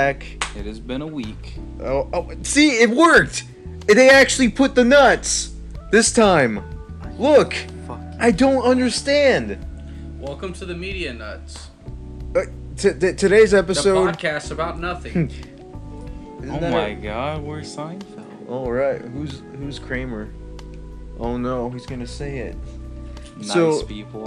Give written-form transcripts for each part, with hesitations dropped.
back. It has been a week. Oh, see, it worked. They actually put the nuts this time. Look, I don't understand. Welcome to the Media Nuts. Today's episode. The podcast about nothing. Oh my God, where's Seinfeld? All right, who's Kramer? Oh no, he's gonna say it. Nice people.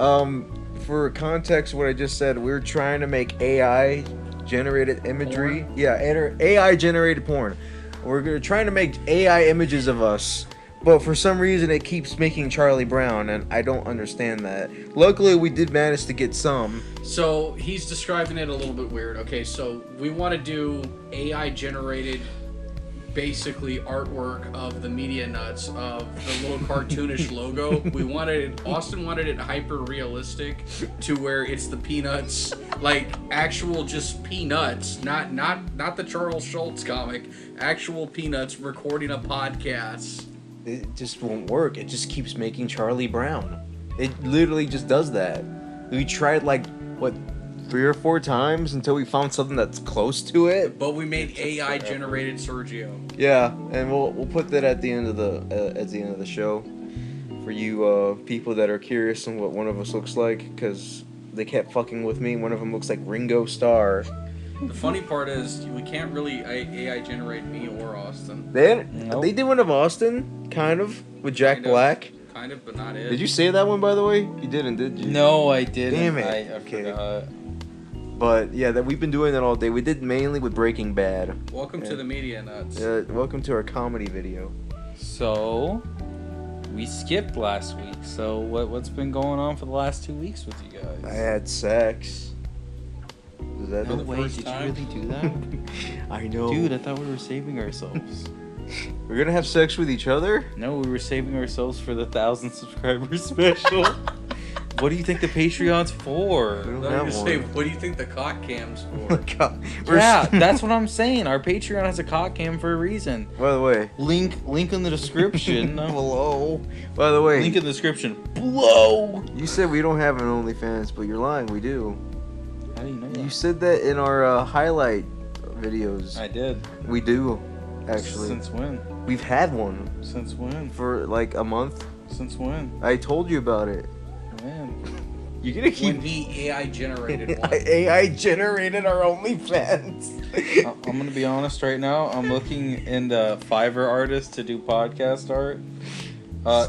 For context, what I just said, we're trying to make AI generated imagery. Porn? Yeah, AI generated porn. We're trying to make AI images of us, but for some reason it keeps making Charlie Brown, and I don't understand that. Luckily, we did manage to get some. So he's describing it a little bit weird. Okay, so we want to do AI generated, basically artwork of the Media Nuts of the little cartoonish logo. Austin wanted it hyper realistic to where it's the Peanuts, like actual just Peanuts, not the Charles Schultz comic, actual Peanuts recording a podcast. It just won't work. It just keeps making Charlie Brown. It literally just does that. We tried 3 or 4 times until we found something that's close to it. But we made AI generated Sergio. Yeah, and we'll put that at the end of the show for you people that are curious on what one of us looks like, because they kept fucking with me. One of them looks like Ringo Starr. The funny part is we can't really AI generate me or Austin. They Nope. did one of Austin, kind of, with Jack Kind of. Black. Kind of, but not it. Did you say that one, by the way? You didn't, did you? No, I didn't. Damn it. I Okay. forgot. But yeah, that we've been doing that all day. We did mainly with Breaking Bad. Welcome to the Media Nuts. Welcome to our comedy video. So, we skipped last week. So, what's been going on for the last 2 weeks with you guys? I had sex. Is that No the way, first did time? you really do that? I know. Dude, I thought we were saving ourselves. We're gonna have sex with each other? No, we were saving ourselves for the 1,000 subscriber special. What do you think the Patreon's for? We don't I was have gonna one. say, what do you think the cock cam's Oh for? my God. Yeah, that's what I'm saying. Our Patreon has a cock cam for a reason. By the way, Link in the description. below. By the way, Link in the description below. you said we don't have an OnlyFans, but you're lying. We do. How do you know that? You said that in our highlight videos. I did. We do, actually. Since when? We've had one Since when? for like a month. Since when? I told you about it. Man. You're gonna keep. When he AI generated one. AI generated our OnlyFans. I'm gonna be honest right now. I'm looking into Fiverr artists to do podcast art.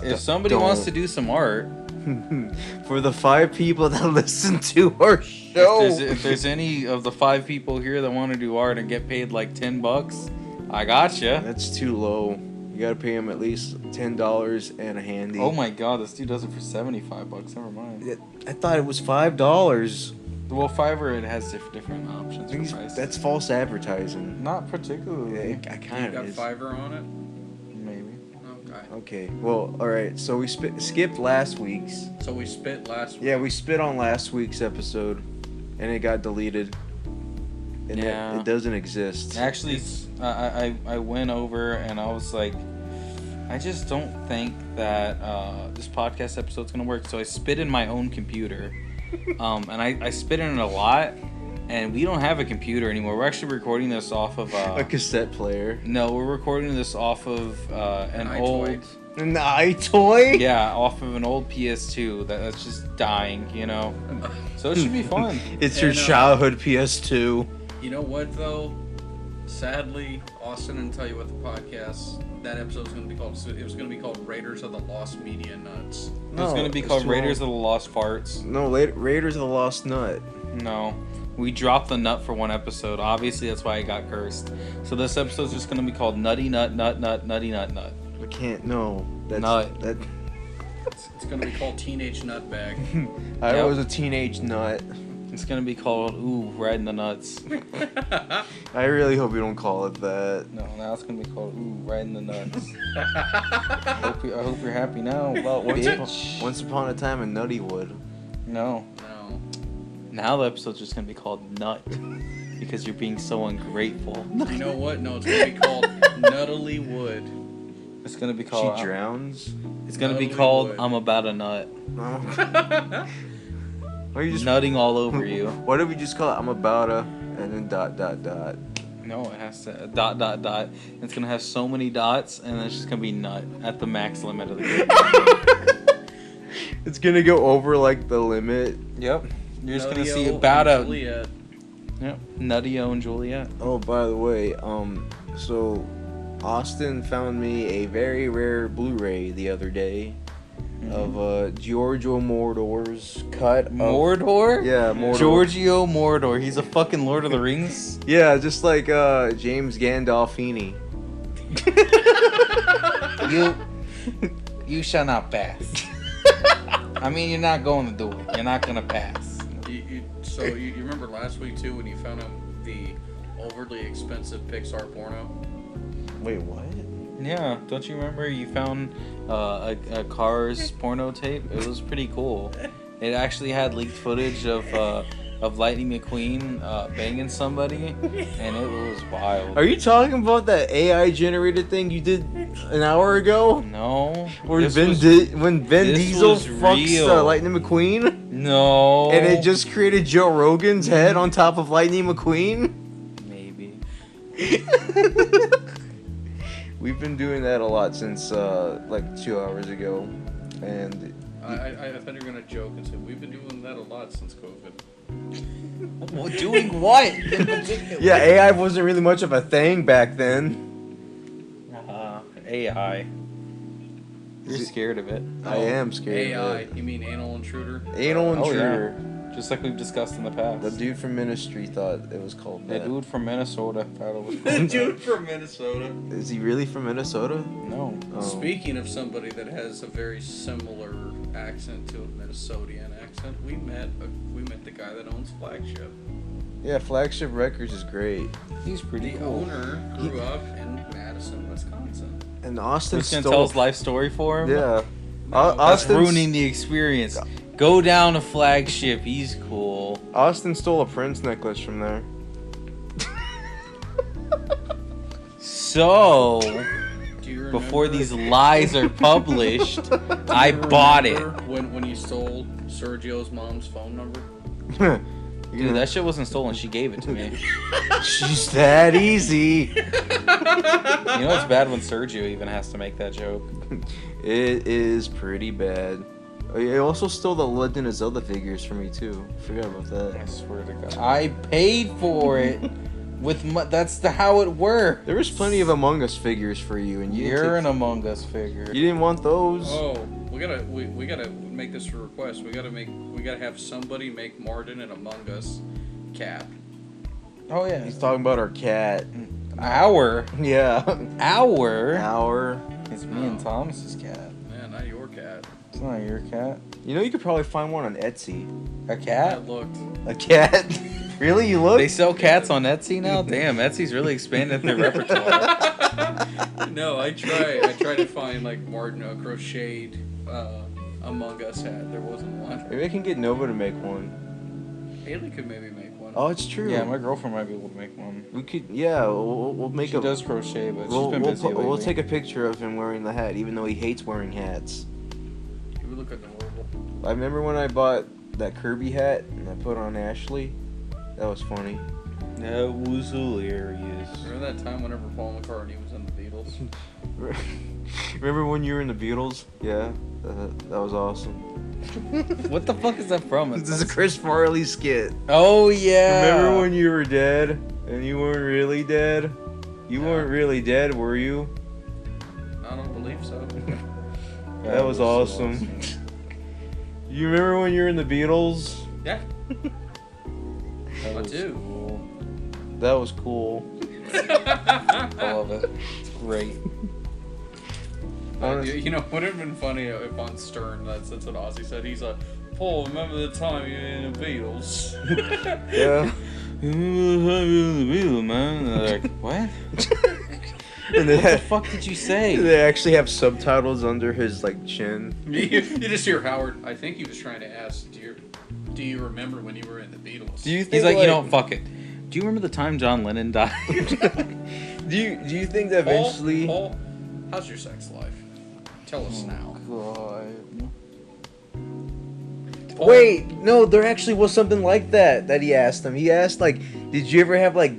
If somebody wants to do some art, For the 5 people that listen to our show. if there's any of the 5 people here that want to do art and get paid like $10, I gotcha. That's too low. You gotta pay him at least $10 and a handy. Oh my God, this dude does it for $75. Never mind. I thought it was $5. Well, Fiverr it has different options. For prices. That's false advertising. Not particularly. I You kind got of. Fiverr on it? Maybe. Okay. Okay. Well, all right. So we skipped last week's. So we spit last week. Yeah, we spit on last week's episode, and it got deleted. And Yeah. it doesn't exist. Actually, I went over and I was like, I just don't think that this podcast episode's gonna work. So I spit in my own computer, and I spit in it a lot. And we don't have a computer anymore. We're actually recording this off of a cassette player. No, we're recording this off of an old. iToy. An iToy? Yeah, off of an old PS2 that's just dying, you know. So it should be fun. It's your And, childhood PS2. You know what though? Sadly, Austin didn't tell you what the podcast that episode was going to be called. So it was going to be called Raiders of the Lost Media Nuts. It's gonna be called Raiders of the Lost Farts. No, Raiders of the Lost Nut. No. We dropped the nut for one episode. Obviously, that's why I got cursed. So this episode's just gonna be called Nutty Nut Nut Nut Nutty Nut Nut. I can't. No. That's, Nut. That. It's going to be called Teenage Nutbag. I Yep. was a teenage nut. It's gonna be called Ooh Riding the Nuts. I really hope you don't call it that. No, now it's gonna be called Ooh Riding the Nuts. I hope you're happy now. About bitch. Once upon a time in Nuttywood. No. No. Now the episode's just gonna be called Nut because you're being so ungrateful. You know what? No, it's going to be called Nuttily Wood. It's gonna be called. She drowns. It's gonna be Nuttily called Wood. I'm About a Nut. Oh. Or you just Nutting all over you. What if we just call it I'm about a and then ... No, it has to dot dot dot. It's gonna have so many dots, and it's just gonna be nut at the max limit of the game. It's gonna go over like the limit. Yep. You're just gonna see Nutty-O about and a. Juliet. Yep. Nutty-O and Juliet. Oh, by the way, so Austin found me a very rare Blu-ray the other day of Giorgio Moroder's cut. Mordor? Yeah, Mordor. Giorgio Mordor. He's a fucking Lord of the Rings. Yeah, just like James Gandolfini. You shall not pass. I mean, you're not going to do it. You're not gonna pass. So you remember last week too when you found him the overly expensive Pixar porno? Wait, what? Yeah, don't you remember you found a Cars porno tape? It was pretty cool. It actually had leaked footage of Lightning McQueen banging somebody, and it was wild. Are you talking about that AI generated thing you did an hour ago? No. When this Vin was- Diesel was fucks real. Lightning McQueen? No. And it just created Joe Rogan's head on top of Lightning McQueen? Maybe. We've been doing that a lot since like 2 hours ago. And I thought you were gonna joke and say we've been doing that a lot since COVID. Doing what? yeah, AI wasn't really much of a thing back then. AI. You're scared of it. I am scared AI, of it. You mean anal intruder? Anal Oh, yeah. intruder. Just like we've discussed in the past. The dude from Ministry thought it was called The that. dude from Minnesota thought it was The cool. dude from Minnesota. Is he really from Minnesota? No. Oh. Speaking of somebody that has a very similar accent to a Minnesotian accent, we met the guy that owns Flagship. Yeah, Flagship Records is great. He's pretty The cool. owner grew up in Madison, Wisconsin. And Austin We're just gonna stole. tell his life story for him? Yeah. No, That's Austin's- ruining the experience. Go down to Flagship. He's cool. Austin stole a Prince necklace from there. So, Do you remember? before these lies are published, Do you I bought it. remember when you stole Sergio's mom's phone number? Dude, that shit wasn't stolen. She gave it to me. She's that easy. You know it's bad when Sergio even has to make that joke. It is pretty bad. He also stole the Legend of Zelda figures from me too. Forgot about I that. swear to God. I paid for it. That's how it worked. There was plenty of Among Us figures for you, and You're an Among Us figure. you didn't want those. Oh, we gotta make this a request. We gotta have somebody make Martin an Among Us cap. Oh yeah. He's talking about our cat. Our. Yeah. Our. Our. It's me and Thomas's cat. Man, not your cat. It's not your cat. You know you could probably find one on Etsy. A I cat? looked. A cat? Really? You look? They sell cats on Etsy now? Damn, Etsy's really expanded their repertoire. No, I tried to find like Martin a crocheted Among Us hat. There wasn't one. Maybe I can get Nova to make one. Haley could maybe make one. Oh, it's true. Yeah, my girlfriend might be able to make one. We could. Yeah, we'll make She a. does crochet, but We'll, she's been we'll, busy po- lately. we'll take a picture of him wearing the hat, even though he hates wearing hats. You would look adorable. I remember when I bought that Kirby hat and I put on Ashley. That was funny. That was hilarious. Remember that time whenever Paul McCartney was in the Beatles? Remember when you were in the Beatles? Yeah, that was awesome. What the fuck is that from? This is a Chris Farley skit. Oh yeah. Remember when you were dead and you weren't really dead? You Yeah. weren't really dead, were you? I don't believe so. That was awesome. You remember when you were in the Beatles? Yeah. That I was do. cool. That was cool. I love it. It's great. You know, would have been funny if on Stern, that's what Ozzy said. He's like, Paul, remember the time you were in the Beatles? Yeah. Man. They're like, what? And they, What the fuck did you say? they actually have subtitles under his like chin. you just hear Howard. I think he was trying to ask, do you remember when you were in the Beatles? Do you think He's like, you know, fuck it. Do you remember the time John Lennon died? do you think that eventually? Paul, how's your sex life? Tell us now. God. Paul, Wait, no, there actually was something like that he asked him. He asked like, did you ever have like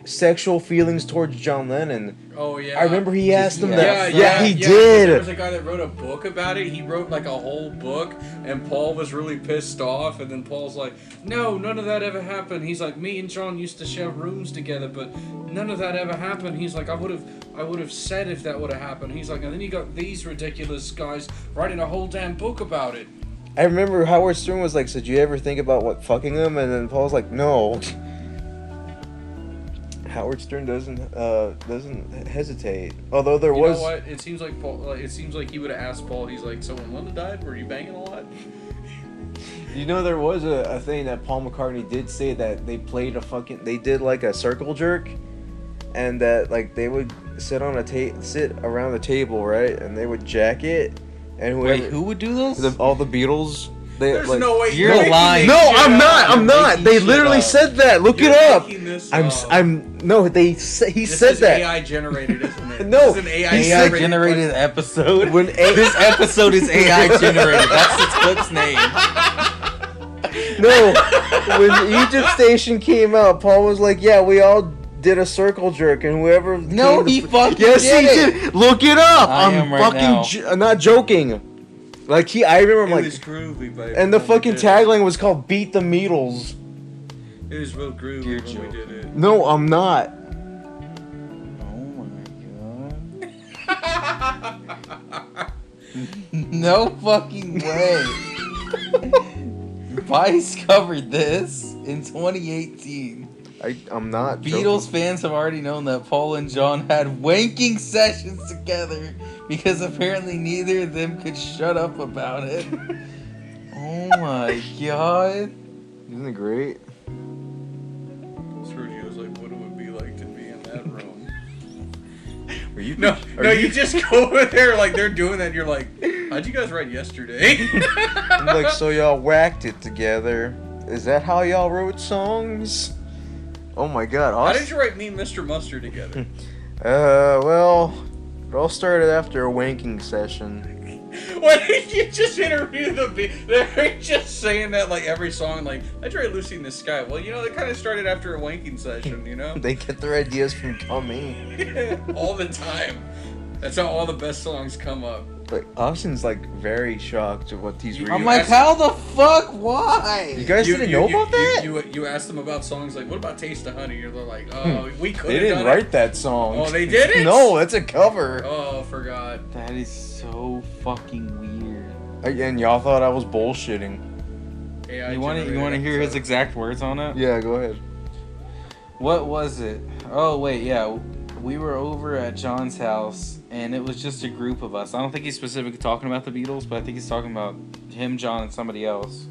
sexual feelings towards John Lennon. Oh yeah. I remember he asked him that. Yeah, he There did. was a guy that wrote a book about it. He wrote like a whole book, and Paul was really pissed off. And then Paul's like, "No, none of that ever happened." He's like, "Me and John used to share rooms together, but none of that ever happened." He's like, "I would have said if that would have happened." He's like, and then you got these ridiculous guys writing a whole damn book about it. I remember Howard Stern was like, "So did you ever think about fucking him?" And then Paul's like, "No." Howard Stern doesn't hesitate. Although there was. You know what? It seems like Paul. It seems like he would have asked Paul. He's like, "So when Linda died, were you banging a lot?" You know, there was a thing that Paul McCartney did say that they did like a circle jerk, and that like they would sit around the table, right, and they would jack it, and whoever, Wait, who would do this? all the Beatles. There's no way you're lying. No, I'm not. I'm not. They literally said that. Look it up. He said that. AI generated, isn't it? No, this is an AI generated episode. When This episode is AI generated. That's its clip's name. No, when Egypt Station came out, Paul was like, "Yeah, we all did a circle jerk, and whoever." No, he fucking yes, did he it. did. Look it up. I am right now. I'm not joking. Like I remember, It like, was groovy, baby. and the when we fucking did tagline was called "Beat the Beatles." It was real groovy You're when we did it. No, I'm not. Oh my god. No fucking way. Vice covered this in 2018. I'm not. Beatles fans have already known that Paul and John had wanking sessions together because apparently neither of them could shut up about it. Oh my god. Isn't it great? Sergio's like, what it would be like to be in that room. Are you? You just go over there like they're doing that. And you're like, how'd you guys write yesterday? I'm like, so y'all whacked it together. Is that how y'all wrote songs? Oh my god. How did you write Me and Mr. Mustard together? Well, it all started after a wanking session. Why did you just interview the They're just saying that like every song, like, I tried Lucy in the Sky. Well, you know, they kind of started after a wanking session, you know? They get their ideas from Scummy. All the time. That's how all the best songs come up. But Austin's like very shocked at what he's reading. I'm like, how the fuck? Why? You guys didn't know about that? You asked them about songs like, what about Taste of Honey? You're like, oh, we could. They didn't write that song. Oh, they didn't? No, that's a cover. Oh, forgot. That is so fucking weird. And y'all thought I was bullshitting. AI You want to generated hear his episode. exact words on it? Yeah, go ahead. What was it? Oh wait, yeah. We were over at John's house, and it was just a group of us. I don't think he's specifically talking about the Beatles, but I think he's talking about him, John, and somebody else,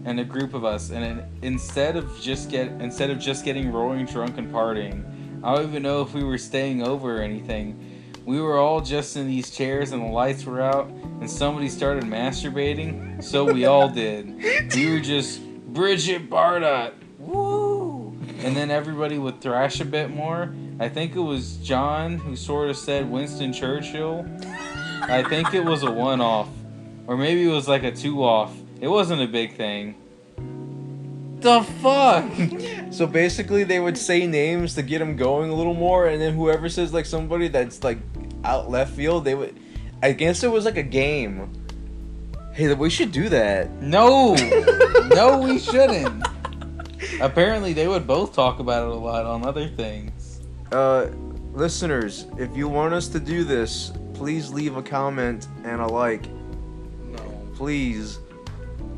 and a group of us. And instead of just getting roaring drunk and partying, I don't even know if we were staying over or anything. We were all just in these chairs, and the lights were out, and somebody started masturbating, so we all did. We were just Bridget Bardot, woo! And then everybody would thrash a bit more. I think it was John who sort of said Winston Churchill. I think it was a one-off. Or maybe it was like a two-off. It wasn't a big thing. The fuck? So basically, they would say names to get them going a little more, and then whoever says like somebody that's like out left field, they would. I guess it was like a game. Hey, we should do that. No! No, we shouldn't. Apparently, they would both talk about it a lot on other things. Listeners, if you want us to do this, please leave a comment and a like. No. Please.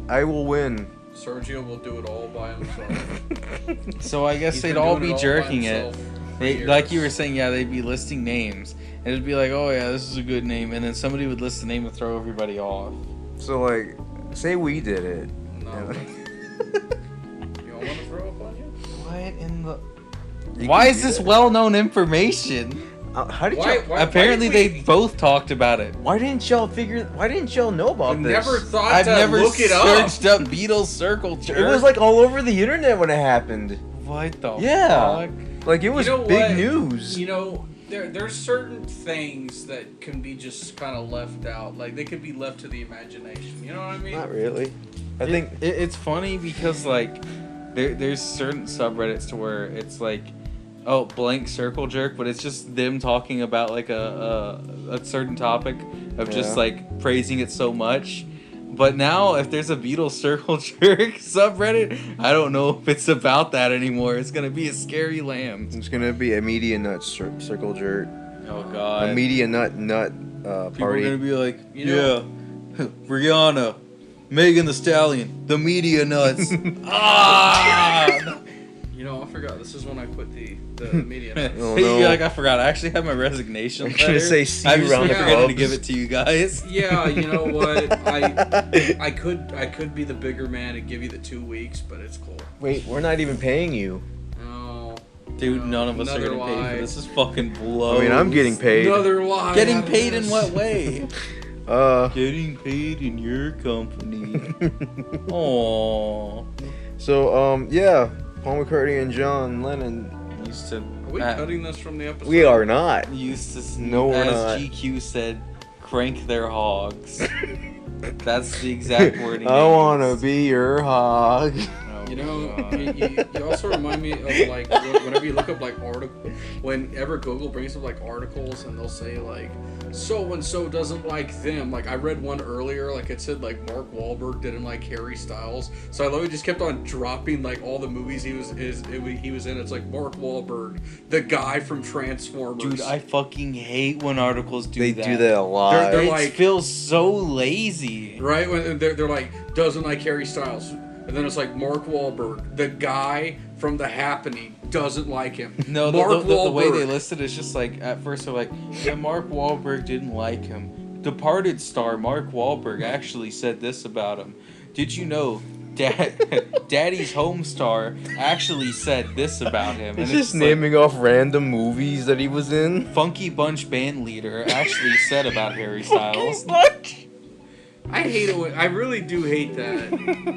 I will win. Sergio will do it all by himself. So I guess He's they'd been all doing be it all by jerking it. himself for They, years. like you were saying, yeah, they'd be listing names. And it'd be like, oh yeah, this is a good name. And then somebody would list the name and throw everybody off. So like, say we did it. No. You don't want to throw up on you? What in the... You Why can is do this that. well-known information? How did Why- y'all? why- Apparently, why they did we- both talked about it. Why didn't y'all know about I this? never thought I've to never look it up. searched up Beatles circle jerk. It was like all over the internet when it happened. what the Yeah. fuck? Like it was You know big what? news. You know, there's certain things that can be just kind of left out. Like, they could be left to the imagination. You know what I mean? Not really. I think it's funny because like there's certain subreddits to where it's like blank circle jerk, but it's just them talking about like a certain topic of just like praising it so much. But now, if there's a Beatles circle jerk subreddit, I don't know if it's about that anymore. It's gonna be a scary lamb. It's gonna be a media nut circle jerk. Oh God. A media nut People party. are gonna be like, Rihanna, Megan Thee Stallion, the media nuts. Ah! You know, I forgot. This is when I quit the media. Oh, Hey, no. you're like, I forgot. I actually have my resignation I'm letter. gonna say see I'm you just around the forgetting to clubs. give it to you guys. Yeah, you know what? I could be the bigger man and give you the 2 weeks, but it's cool. Wait, we're not even paying you. Oh, Dude, no, none of us are another getting paid lie. for this. This is fucking blows. I mean, I'm getting paid. Another lie. Getting out of paid in this. what way? Getting paid in your company. Aww. So, yeah, Paul McCartney and John Lennon. Used to. Are we cutting this from the episode? We are not. Used to. No, we're as not. GQ said, crank their hogs. That's the exact wording. I wanna be your hog. Oh, You know, God. you also remind me of like whenever you look up like whenever Google brings up like articles and they'll say like so and so doesn't like them. Like I read one earlier, like it said like Mark Wahlberg didn't like Harry Styles. So I literally just kept on dropping like all the movies he was in. It's like Mark Wahlberg, the guy from Transformers. Dude, I fucking hate when articles do They that. do that a lot. They're It like- feels so lazy. Right when they're like doesn't like Harry Styles, and then it's like Mark Wahlberg, the guy from The Happening, doesn't like him. No, Mark the way they Wahlberg. listed is just like, at first they're like, yeah, Mark Wahlberg didn't like him. Departed star Mark Wahlberg actually said this about him. Did you know Daddy's Home star actually said this about him? He's And just like, naming off random movies that he was in. Funky Bunch band leader actually said about Harry Styles. I hate it. I really do hate that.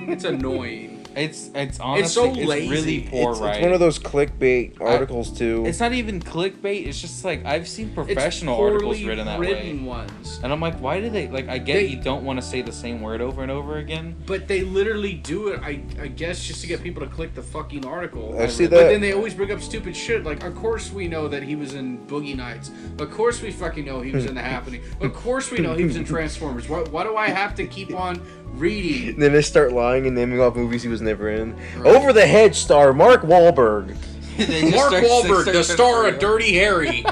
It's annoying. It's honestly, so it's lazy. really poor It's writing. one of those clickbait articles too. It's not even clickbait. It's just like I've seen It's professional poorly articles written that way, ones. and I'm like, why do they like? I get They- you don't want to say the same word over and over again. But they literally do it, I guess, just to get people to click the fucking article. I see But that. then they always bring up stupid shit. Like, of course we know that he was in Boogie Nights. Of course we fucking know he was in The Happening. Of course we know he was in Transformers. Why do I have to keep on reading? Then they start lying and naming off movies he was never in. Right. Over the Hedge star Mark Wahlberg. They just Mark start- Wahlberg, start- the star start- of Dirty Harry.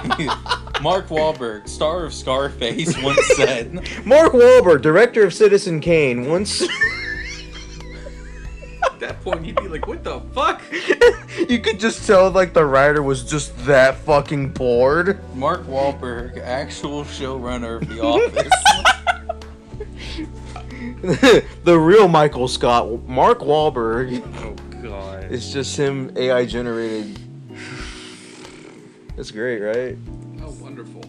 Mark Wahlberg, star of Scarface, once said, Mark Wahlberg, director of Citizen Kane, once. At that point, you'd be like, what the fuck? You could just tell like the writer was just that fucking bored. Mark Wahlberg, actual showrunner of The Office. The real Michael Scott, Mark Wahlberg. Oh God. It's just him AI generated. That's great, right? Oh, wonderful.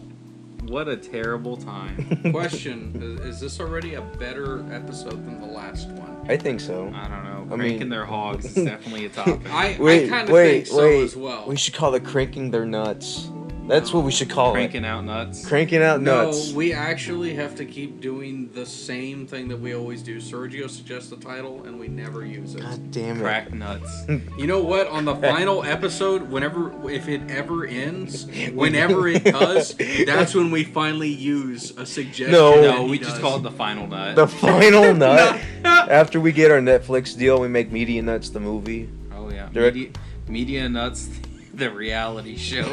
What a terrible time. Question, is this already a better episode than the last one? I think so. I don't know. I Cranking mean- their hogs is definitely a topic. I kind of think so as well. We should call it cranking their nuts. That's what we should call Cranking out nuts. it. Cranking out nuts. No, we actually have to keep doing the same thing that we always do. Sergio suggests the title, and we never use it. God damn it. Crack nuts. You know what? On the final episode, if it ever ends, whenever it does, that's when we finally use a suggestion. No. that No, he we just does. call it the final nut. The final nut. After we get our Netflix deal, we make Media Nuts the movie. Oh yeah. Direct- Media Nuts, the reality show.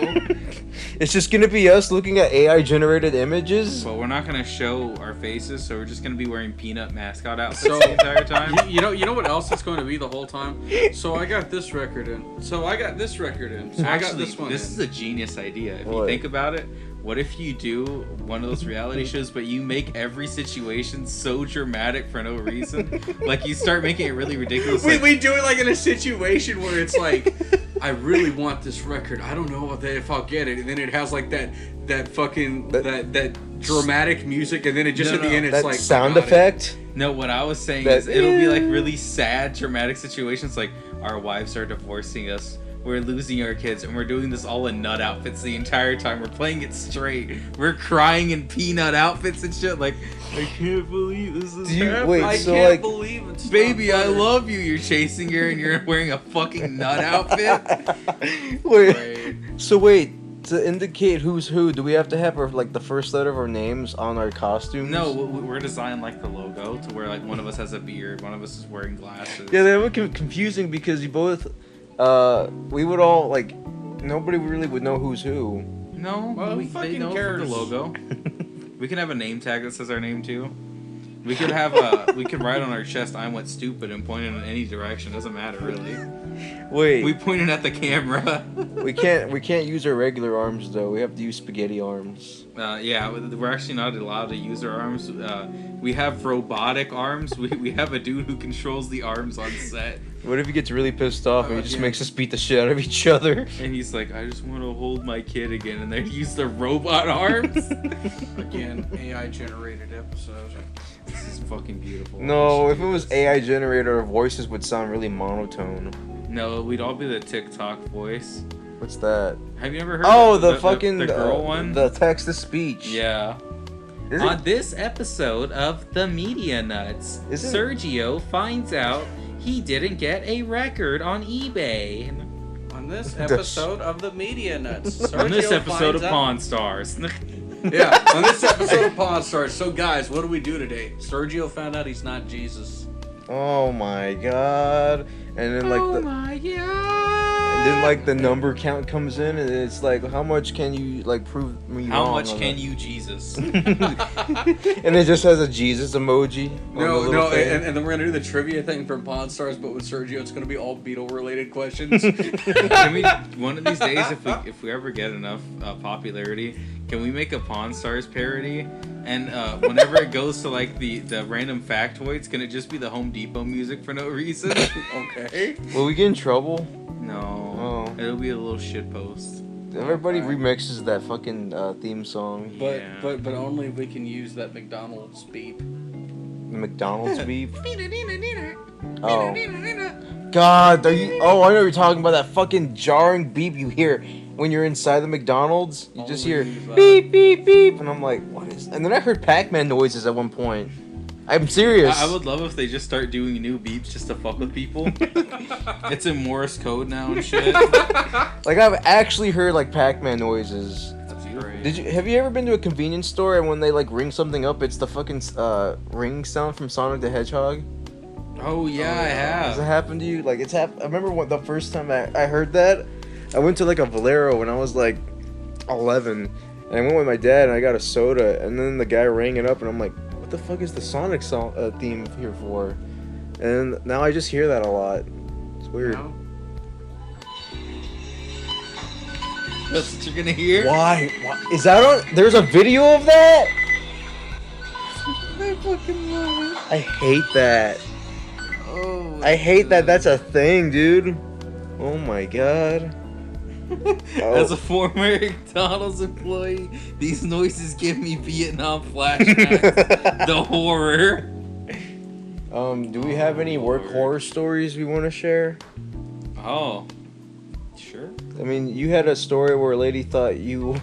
It's just gonna be us looking at AI generated images. But we're not gonna show our faces, so we're just gonna be wearing peanut mascot outfits So- the entire time. You know what else it's going to be the whole time? So I got this record in. So I got this record in. So I got Actually, this one this in. is a genius idea. If you What? think about it, what if you do one of those reality shows, but you make every situation so dramatic for no reason? Like you start making it really ridiculous. like, we do it like in a situation where it's like, I really want this record. I don't know if I'll get it, and then it has like that fucking that dramatic music, and then it just No, at the no, end it's That like sound got it. effect. No, what I was saying That- is it'll be like really sad, dramatic situations like our wives are divorcing us we're losing our kids, and we're doing this all in nut outfits the entire time. We're playing it straight. We're crying in peanut outfits and shit. Like, I can't believe this is happening. Wait, I so can't like, believe it's Baby, not I butter. love you. You're chasing her, and you're wearing a fucking nut outfit. wait, Right. so wait, to indicate who's who, do we have to have our, like, the first letter of our names on our costumes? No, we're designing like the logo to where like one of us has a beard, one of us is wearing glasses. Yeah, they were confusing because you both, we would all, like, nobody really would know who's who. No, Well, they fucking know cares? the logo. We can have a name tag that says our name too. We could have we could write on our chest "I'm what stupid" and point it in any direction. Doesn't matter really. Wait, We pointed at the camera. we can't use our regular arms though. We have to use spaghetti arms. Yeah, we're actually not allowed to use our arms. We have robotic arms. We have a dude who controls the arms on set. What if he gets really pissed off and he just yeah. makes us beat the shit out of each other? And he's like, I just want to hold my kid again. And they use the robot arms. Again, AI generated episode. This is fucking beautiful. No, if it was AI generated, our voices would sound really monotone. No, we'd all be the TikTok voice. What's that? Have you ever heard Oh, of the fucking the girl one? the text to speech. Yeah. Is On it? this episode of The Media Nuts, Isn't- Sergio finds out he didn't get a record on eBay. On this episode of the Media Nuts, On this Sergio episode of finds out- Pawn Stars. Yeah, on this episode of Pawn Stars. So, guys, what do we do today? Sergio found out he's not Jesus. Oh my god! And then like oh the my god. and then like the number count comes in, and it's like, how much can you like prove me How wrong much on can that? you, Jesus? And it just has a Jesus emoji. on the No, little no, thing. and then we're gonna do the trivia thing from Pawn Stars, but with Sergio, it's gonna be all Beatle related questions. Can we one of these days, if we ever get enough popularity, can we make a Pawn Stars parody? And whenever it goes to like the random factoids, can it just be the Home Depot music for no reason? Okay. Will we get in trouble? No, Oh. it'll be a little shit post. Everybody Alright. remixes that fucking theme song. But Yeah. but only if we can use that McDonald's beep. The McDonald's beep. Oh. God, are you? Oh, I know you're talking about that fucking jarring beep you hear when you're inside the McDonald's. You just hear Only use that. beep beep beep, and I'm like, what is? And then I heard Pac-Man noises at one point. I'm serious. I would love if they just start doing new beeps just to fuck with people. It's in Morse code now and shit. Like I've actually heard like Pac-Man noises. That's great. Have you ever been to a convenience store and when they like ring something up, it's the fucking ring sound from Sonic the Hedgehog? Oh yeah, I Does it have. happen to you? Like I remember the first time I heard that, I went to like a Valero when I was like 11, and I went with my dad and I got a soda, and then the guy rang it up, and I'm like, what the fuck is the Sonic song theme here for? And now I just hear that a lot. It's weird. No? That's what you're gonna hear. Why? Is that on? There's a video of that? I fucking love it. I hate that. Oh. I hate that that's a thing, dude. Oh my god. As a former McDonald's employee, these noises give me Vietnam flashbacks. The horror. Do we have any work Lord. horror stories we want to share? Oh, sure. I mean, you had a story where a lady thought you.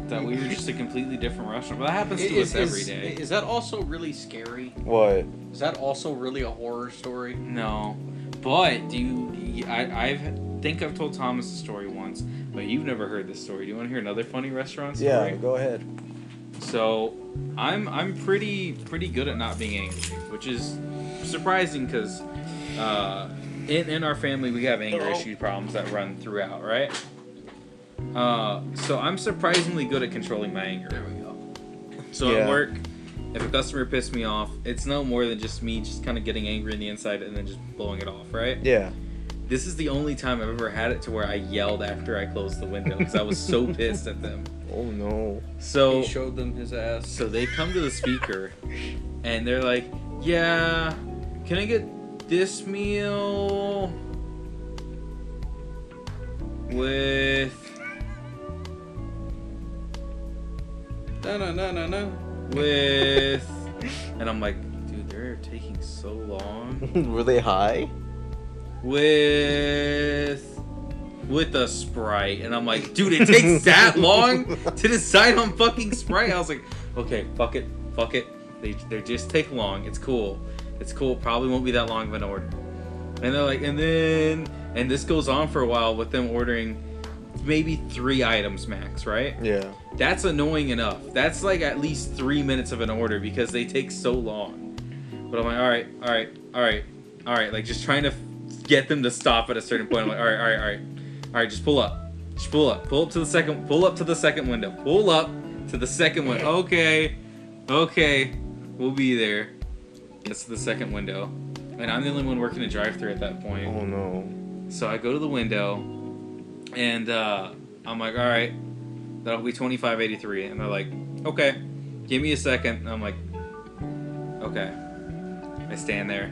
That we were just a completely different restaurant. But that happens to us every day. Is that also really scary? What? Is that also really a horror story? No, but I think I've told Thomas the story once, but you've never heard this story. Do you want to hear another funny restaurant story? Yeah, go ahead. So, I'm pretty good at not being angry, which is surprising because in our family we have anger issue problems that run throughout, right? So I'm surprisingly good at controlling my anger. There we go. So Yeah. at work, if a customer pissed me off, it's no more than just me just kind of getting angry in the inside and then just blowing it off, right? Yeah. This is the only time I've ever had it to where I yelled after I closed the window because I was so pissed at them. Oh no. So He showed them his ass. so they come to the speaker and they're like, yeah, can I get this meal with No. with and I'm like, dude, they're taking so long. Were they high? With with a Sprite. And I'm like, dude, it takes that long to decide on fucking Sprite. I was like, okay, fuck it. They just take long. It's cool. Probably won't be that long of an order. And they're like, and this goes on for a while with them ordering maybe 3 items max, right? Yeah. That's annoying enough. That's like at least 3 minutes of an order because they take so long. But I'm like, all right. Like just trying to get them to stop at a certain point. I'm like, all right, just pull up. Pull up to the second window. Pull up to the second one. Okay, we'll be there. Gets to the second window. And I'm the only one working a drive-thru at that point. Oh no. So I go to the window, and I'm like, all right, that'll be $25.83. And they're like, okay, give me a second. And I'm like, okay. I stand there.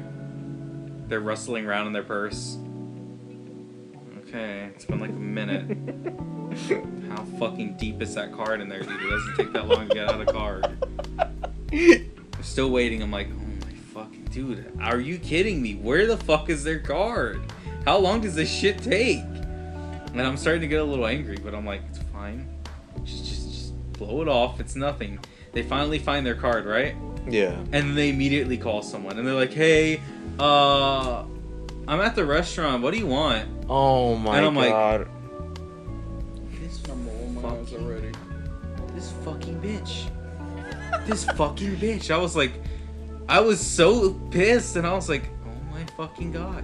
They're rustling around in their purse. Okay, it's been like a minute. How fucking deep is that card in there, dude? It doesn't take that long to get out a card. I'm still waiting. I'm like, oh my fucking dude, are you kidding me? Where the fuck is their card? How long does this shit take? And I'm starting to get a little angry, but I'm like, it's fine. Just blow it off. It's nothing. They finally find their card, right? Yeah. And they immediately call someone, and they're like, hey, I'm at the restaurant. What do you want? Oh my and I'm god. Like, Already. This fucking bitch. I was so pissed, and I was like, oh my fucking god.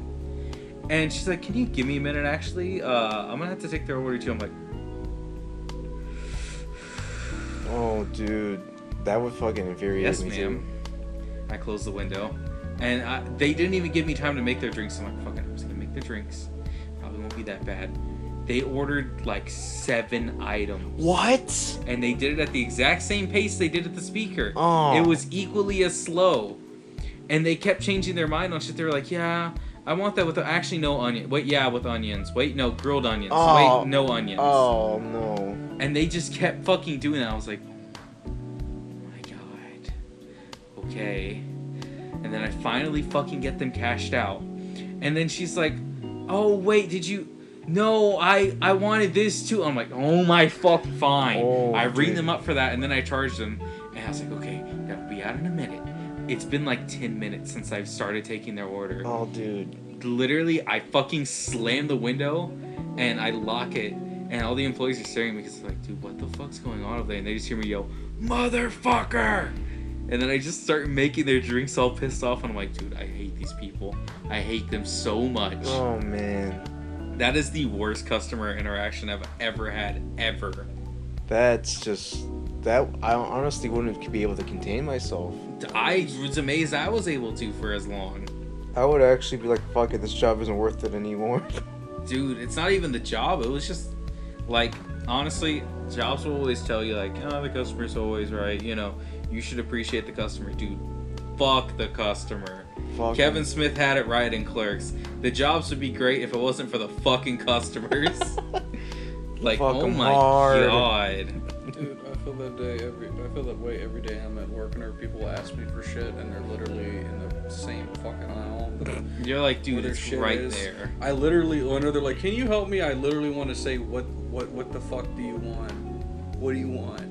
And she's like, can you give me a minute, actually? I'm gonna have to take their order too. I'm like, oh, dude. That would fucking infuriate me, ma'am. I closed the window. And they didn't even give me time to make their drinks. I'm like, fuck it, I'm just gonna make their drinks. Probably won't be that bad. They ordered like 7 items. What? And they did it at the exact same pace they did at the speaker. Oh. It was equally as slow. And they kept changing their mind on shit. They were like, yeah, I want that with actually no onion. Wait, yeah, with onions. Wait, no, grilled onions. Oh. Wait, no onions. Oh, no. And they just kept fucking doing that. I was like, oh my god. Okay. And then I finally fucking get them cashed out. And then she's like, oh, wait, did you... No, I wanted this too. I'm like, oh my fuck, fine. Oh, I ring dude. them up for that, and then I charged them. And I was like, okay, that'll be out in a minute. It's been like 10 minutes since I've started taking their order. Oh, dude. Literally, I fucking slam the window, and I lock it. And all the employees are staring at me because they're like, dude, what the fuck's going on over there? And they just hear me yell, motherfucker! And then I just start making their drinks all pissed off, and I'm like, dude, I hate these people. I hate them so much. Oh, man. That is the worst customer interaction I've ever had, ever. That's just... That... I honestly wouldn't be able to contain myself. I was amazed I was able to for as long. I would actually be like, fuck it, this job isn't worth it anymore. Dude, it's not even the job. It was just, like, honestly, jobs will always tell you, like, oh, the customer's always right. You know, you should appreciate the customer. Dude, fuck the customer. Fuck Kevin him. Smith had it right in Clerks. The jobs would be great if it wasn't for the fucking customers. Like, Fuck oh 'em my hard. god. Dude, I feel that way every day I'm at work and people ask me for shit and they're literally in the same fucking aisle. You're like, dude, Where their it's shit right is. there. I literally, when they're like, can you help me? I literally want to say, what the fuck do you want? What do you want?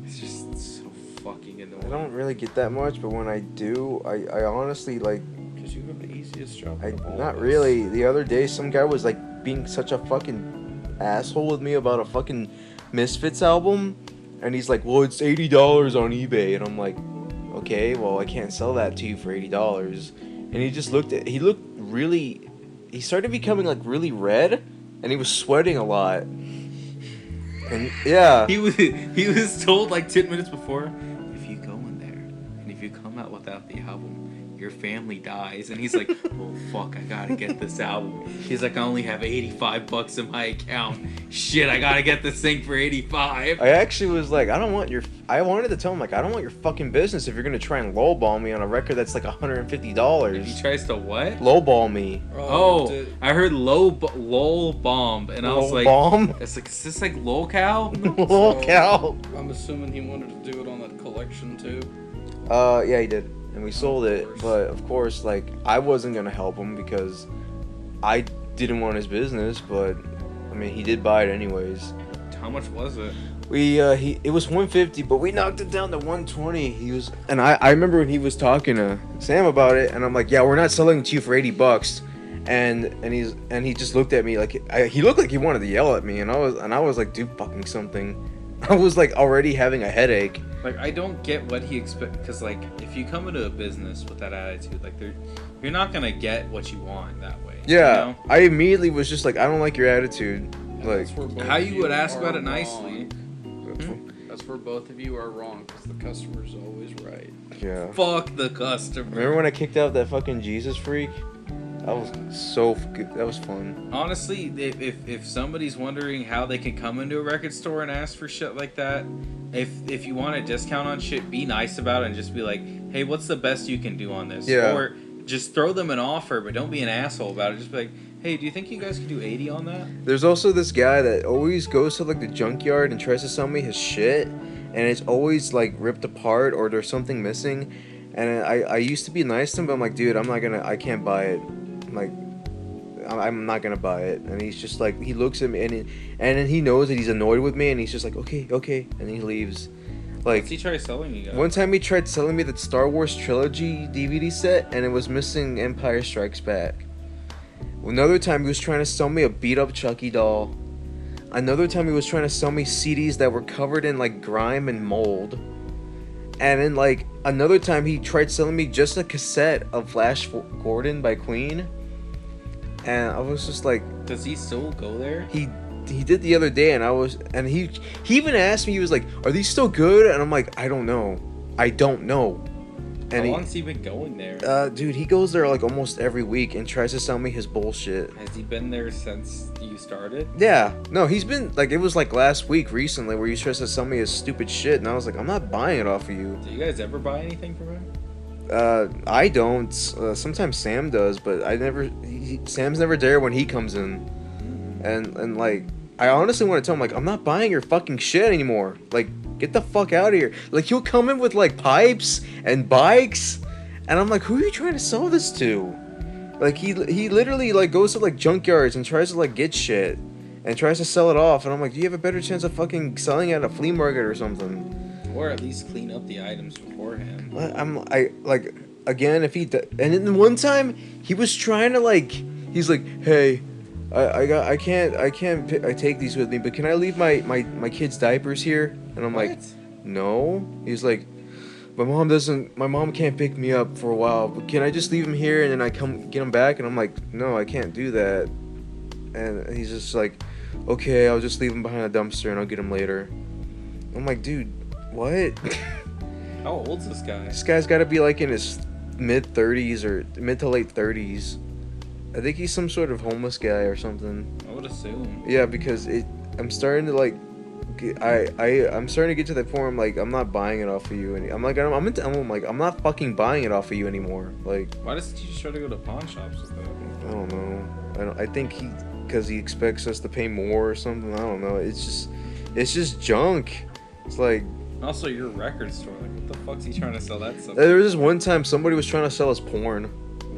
It's just so fucking annoying. I don't really get that much, but when I do, I honestly, like... Because you have the easiest job. Not really. The other day, some guy was, like, being such a fucking asshole with me about a fucking Misfits album. And he's like, well, it's $80 on eBay. And I'm like, okay, well, I can't sell that to you for $80. And he just looked really... He started becoming, like, really red. And he was sweating a lot. And, yeah. He was told like 10 minutes before, if you go in there and if you come out without the album, your family dies. And he's like, oh fuck, I gotta get this album. He's like, I only have $85 in my account. Shit, I gotta get this thing for 85. I actually was like, I wanted to tell him, like, I don't want your fucking business if you're gonna try and lowball me on a record that's like $150. He tries to what? Lowball me. Oh, I heard lol bomb, and I was like, Bomb? it's like, is this like lol cow? Lol. I'm assuming he wanted to do it on that collection too. Yeah, he did. And we sold it, but of course, like, I wasn't gonna help him because I didn't want his business, but I mean, he did buy it anyways. How much was it? It was 150, but we knocked it down to 120. I remember when he was talking to Sam about it, and I'm like, yeah, we're not selling it to you for $80. And he just looked at me like he looked like he wanted to yell at me, and I was like, do fucking something. I was like already having a headache. Like, I don't get what he expects, because like if you come into a business with that attitude, like you're not gonna get what you want that way. Yeah, you know? I immediately was just like, I don't like your attitude. Like, how you would ask about it nicely. That's where both of you are wrong, because the customer's always right. yeah. Fuck the customer. Remember when I kicked out that fucking Jesus freak? That was so good. That was fun. Honestly, if somebody's wondering how they can come into a record store and ask for shit like that, if you want a discount on shit, be nice about it and just be like, hey, what's the best you can do on this? Yeah. Or just throw them an offer, but don't be an asshole about it. Just be like, hey, do you think you guys could do 80 on that? There's also this guy that always goes to like the junkyard and tries to sell me his shit, and it's always like ripped apart or there's something missing. And I used to be nice to him, but I'm like, dude, I can't buy it. Like, I'm not gonna buy it. And he's just like, he looks at me and then he knows that he's annoyed with me, and he's just like, okay, and he leaves. Like, What's he try selling you guys? one time he tried selling me the Star Wars trilogy DVD set, and it was missing Empire Strikes Back. Another time he was trying to sell me a beat up Chucky doll. Another time he was trying to sell me CDs that were covered in like grime and mold. And then like another time he tried selling me just a cassette of Flash Gordon by Queen. And I was just like, Does he still go there? he did the other day, and he even asked me, he was like, are these still good? And I'm like, I don't know. How And long's he been going there? dude, he goes there like almost every week and tries to sell me his bullshit. Has he been there since you started? Yeah, no, he's been like, it was like last week recently where he tries to sell me his stupid shit, and I was like, I'm not buying it off of you. Do you guys ever buy anything from him? I don't. Sometimes Sam does, but I never. Sam's never there when he comes in, and like, I honestly want to tell him like, I'm not buying your fucking shit anymore. Like, get the fuck out of here. Like, he'll come in with like pipes and bikes, and I'm like, who are you trying to sell this to? Like, he literally like goes to like junkyards and tries to like get shit, and tries to sell it off, and I'm like, do you have a better chance of fucking selling it at a flea market or something? Or at least clean up the items beforehand. Again, if he and then one time he was trying to like, he's like, hey, I can't take these with me, but can I leave my kids' diapers here? And I'm like, no. He's like, my mom can't pick me up for a while, but can I just leave them here and then I come get them back? And I'm like, no, I can't do that. And he's just like, okay, I'll just leave them behind a dumpster and I'll get them later. I'm like, dude, what? How old's this guy? This guy's got to be like in his mid 30s or mid to late 30s. I think he's some sort of homeless guy or something. I would assume. Yeah, because I'm starting to like, I'm starting to get to that point where I'm like, I'm not buying it off of you, and I'm like, I'm not fucking buying it off of you anymore. Like, Why doesn't he just try to go to pawn shops with that? I don't know. I think because he expects us to pay more or something. I don't know. It's just junk. It's like. And also, your record store. Like, what the fuck's he trying to sell that stuff? There was this one time somebody was trying to sell us porn.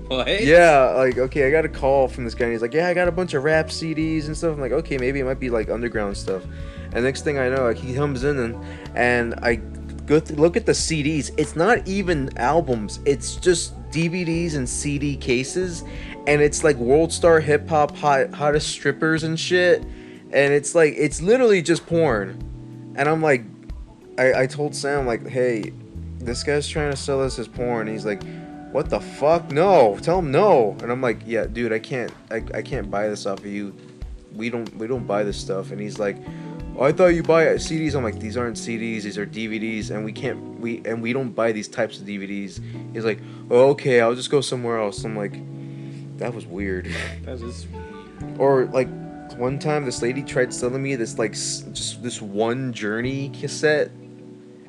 What? Yeah, like, okay, I got a call from this guy, and he's like, yeah, I got a bunch of rap CDs and stuff. I'm like, okay, maybe it might be like underground stuff. And next thing I know, like, he comes in and I go look at the CDs. It's not even albums. It's just DVDs and CD cases, and it's like World Star Hip Hop, hottest strippers and shit. And it's like, it's literally just porn. And I'm like, I told Sam, like, hey, this guy's trying to sell us his porn. He's like, what the fuck? No, tell him no. And I'm like, yeah, dude, I can't buy this off of you. We don't buy this stuff. And he's like, oh, I thought you buy CDs. I'm like, these aren't CDs, these are DVDs, and we don't buy these types of DVDs. He's like, oh, okay, I'll just go somewhere else. I'm like, that was weird. That is weird. Or like, one time this lady tried selling me this like just this one Journey cassette,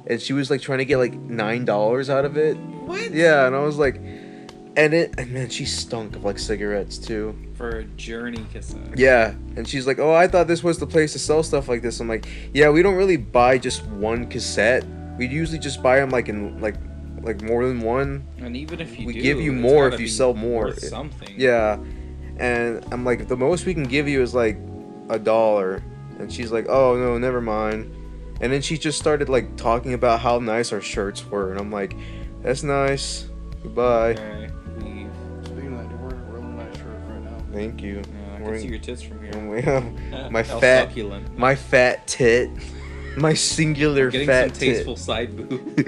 and she was like trying to get like $9 out of it. What? Yeah, and I was like, and man, she stunk of like cigarettes too. For a Journey cassette. Yeah, and she's like, oh, I thought this was the place to sell stuff like this. I'm like, yeah, we don't really buy just one cassette. We usually just buy them like in like more than one. And even if you we do, give you it's more gotta if you be sell more. worth something. Yeah, And I'm like, the most we can give you is like $1. And she's like, oh no, never mind. And then she just started like talking about how nice our shirts were, and I'm like, that's nice. Goodbye. Okay, leave. Speaking of that, you're wearing a really nice shirt right now. Thank you. Yeah, I can see your tits from here. My How fat, succulent. my fat tit, my singular Getting fat some tit. tasteful side boob.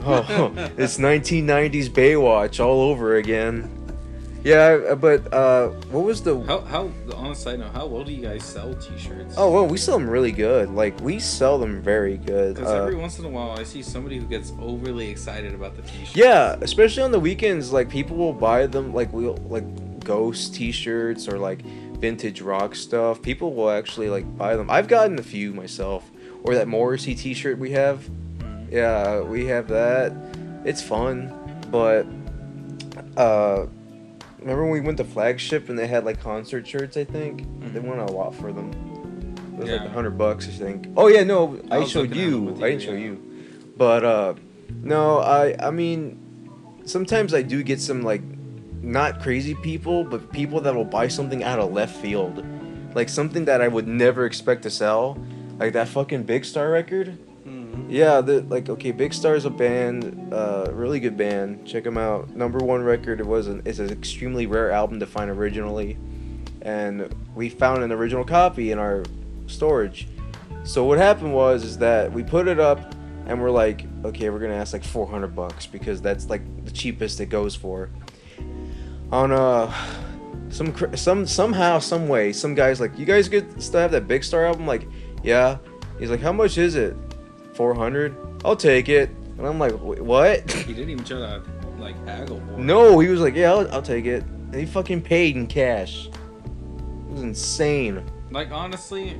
Oh, it's 1990s Baywatch all over again. Yeah, but what was the? How on a side note, how well do you guys sell t-shirts? Oh well, we sell them really good. Like we sell them very good. Because every once in a while I see somebody who gets overly excited about the t-shirts. Yeah, especially on the weekends, like people will buy them. Like we'll like Ghost T-shirts or like vintage rock stuff. People will actually like buy them. I've gotten a few myself. Or that Morrissey T-shirt we have. Mhm. Yeah, we have that. It's fun, but remember when we went to Flagship and they had like concert shirts? I think they Mhm. went a lot for them. It was Yeah. like $100, I think. Oh yeah, no, I I was showed looking at them you. with I you, didn't show yeah. you, but no, I mean, sometimes I do get some like not crazy people, but people that will buy something out of left field, like something that I would never expect to sell, like that fucking Big Star record. Mm-hmm. Yeah, okay, Big Star is a band, really good band. Check them out. #1 record. It's an extremely rare album to find originally, and we found an original copy in our storage. So what happened is that we put it up, and we're like, okay, we're gonna ask like $400 because that's like the cheapest it goes for. On somehow, some way, some guy's like, you guys still have that Big Star album? Like, yeah. He's like, how much is it? 400. I'll take it. And I'm like, what? He didn't even try to like haggle for it. No, he was like, yeah, I'll take it. And he fucking paid in cash. It was insane. Like honestly,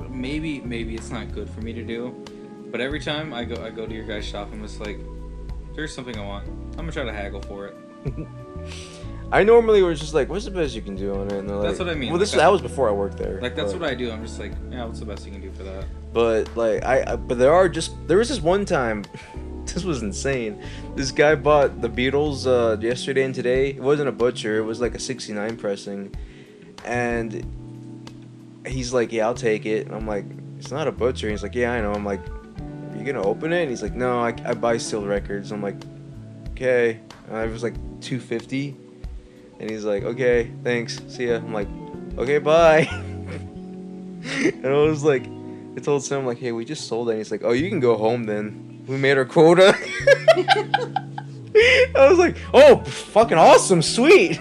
maybe it's not good for me to do, but every time I go to your guys' shop, I'm just like, there's something I want. I'm gonna try to haggle for it. I normally was just like, what's the best you can do on it? And they're like, That's what I mean. Well, Like, that was before I worked there. Like that's but- what I do. I'm just like, yeah, what's the best you can do for that? But like but there was this one time, this was insane. This guy bought the Beatles yesterday and today. It wasn't a butcher. It was like a '69 pressing, and he's like, yeah, I'll take it. And I'm like, it's not a butcher. He's like, yeah, I know. I'm like, are you gonna open it? And he's like, no, I buy sealed records. I'm like, okay. And I was like $250, and he's like, okay, thanks, see ya. I'm like, okay, bye. And I was like, I told Sam, like, hey, we just sold it. And he's like, oh, you can go home then. We made our quota. I was like, oh, fucking awesome, sweet.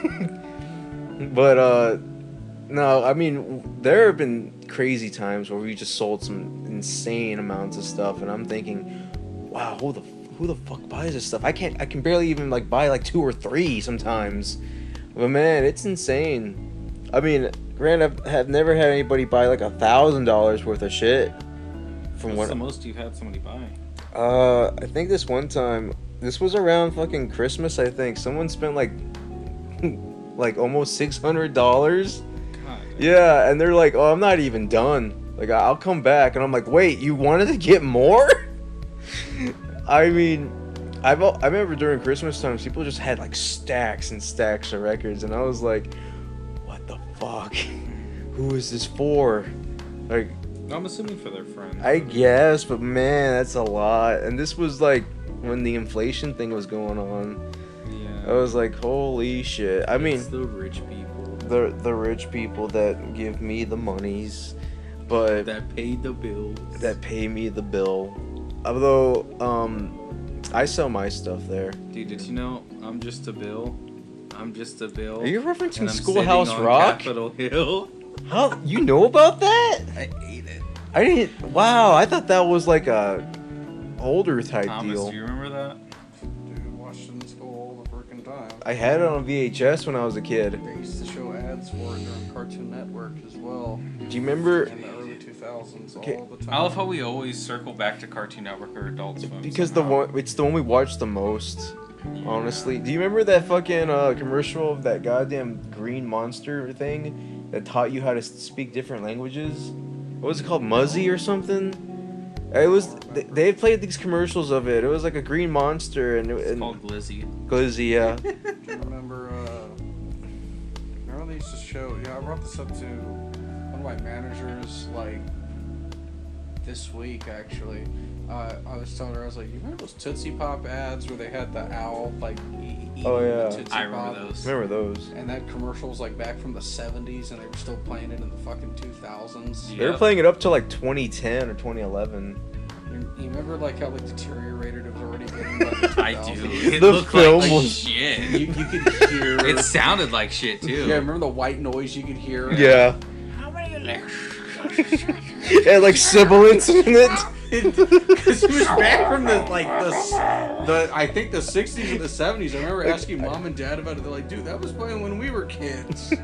But, no, I mean, there have been crazy times where we just sold some insane amounts of stuff. And I'm thinking, wow, who the fuck buys this stuff? I can barely even, like, buy, like, 2 or 3 sometimes. But, man, it's insane. I mean, granted, I've never had anybody buy like $1,000 worth of shit. From What's the most you've had somebody buy? I think this one time, this was around fucking Christmas. I think someone spent like, like almost $600. God. Yeah, and they're like, "Oh, I'm not even done. Like, I'll come back." And I'm like, "Wait, you wanted to get more?" I mean, I remember during Christmas times, people just had like stacks and stacks of records, and I was like, "What the fuck? Who is this for?" Like, I'm assuming for their friends. I guess, but man, that's a lot. And this was like when the inflation thing was going on. Yeah. I was like, "Holy shit!" I mean, It's the rich people the rich people that give me the monies, but that paid the bills. that pay me the bill. Although, I sell my stuff there. Dude, did you know I'm just a bill? I'm just a bill. Are you referencing and I'm Schoolhouse sitting on Rock? Capitol Hill. How you know about that? I hate it. I didn't. Wow, I thought that was like a older type Thomas, deal. do you remember that? Dude, watched it in school all the freaking time. I had it on VHS when I was a kid. They used to show ads for it during Cartoon Network as well. Do you remember? In the early 2000s, Okay. all the time. I love how we always circle back to Cartoon Network or Adult Swim. Because somehow. it's the one we watched the most. Honestly, do you remember that fucking commercial of that goddamn green monster thing that taught you how to speak different languages? What was it called, Muzzy or something? It was. They had played these commercials of it. It was like a green monster and It's called Glizzy. Glizzy, yeah. Do you remember remember they used to show. Yeah, I brought this up to one of my managers like this week actually. I was telling her, I was like, you remember those Tootsie Pop ads where they had the owl like eating the Tootsie Pop? I remember those. Remember those? And that commercial was like back from the 70s, and they were still playing it in the fucking 2000s. Yeah. They were playing it up to like 2010 or 2011. You remember like how like deteriorated it was already getting by the 2000s? I do. It The looked film like was- shit. You could hear. It sounded like shit too. Yeah, remember the white noise you could hear? Yeah. How many layers? It had like sibilants in it. Because it was back from the I think the 60s and the 70s. I remember asking mom and dad about it. They're like, dude, that was playing when we were kids.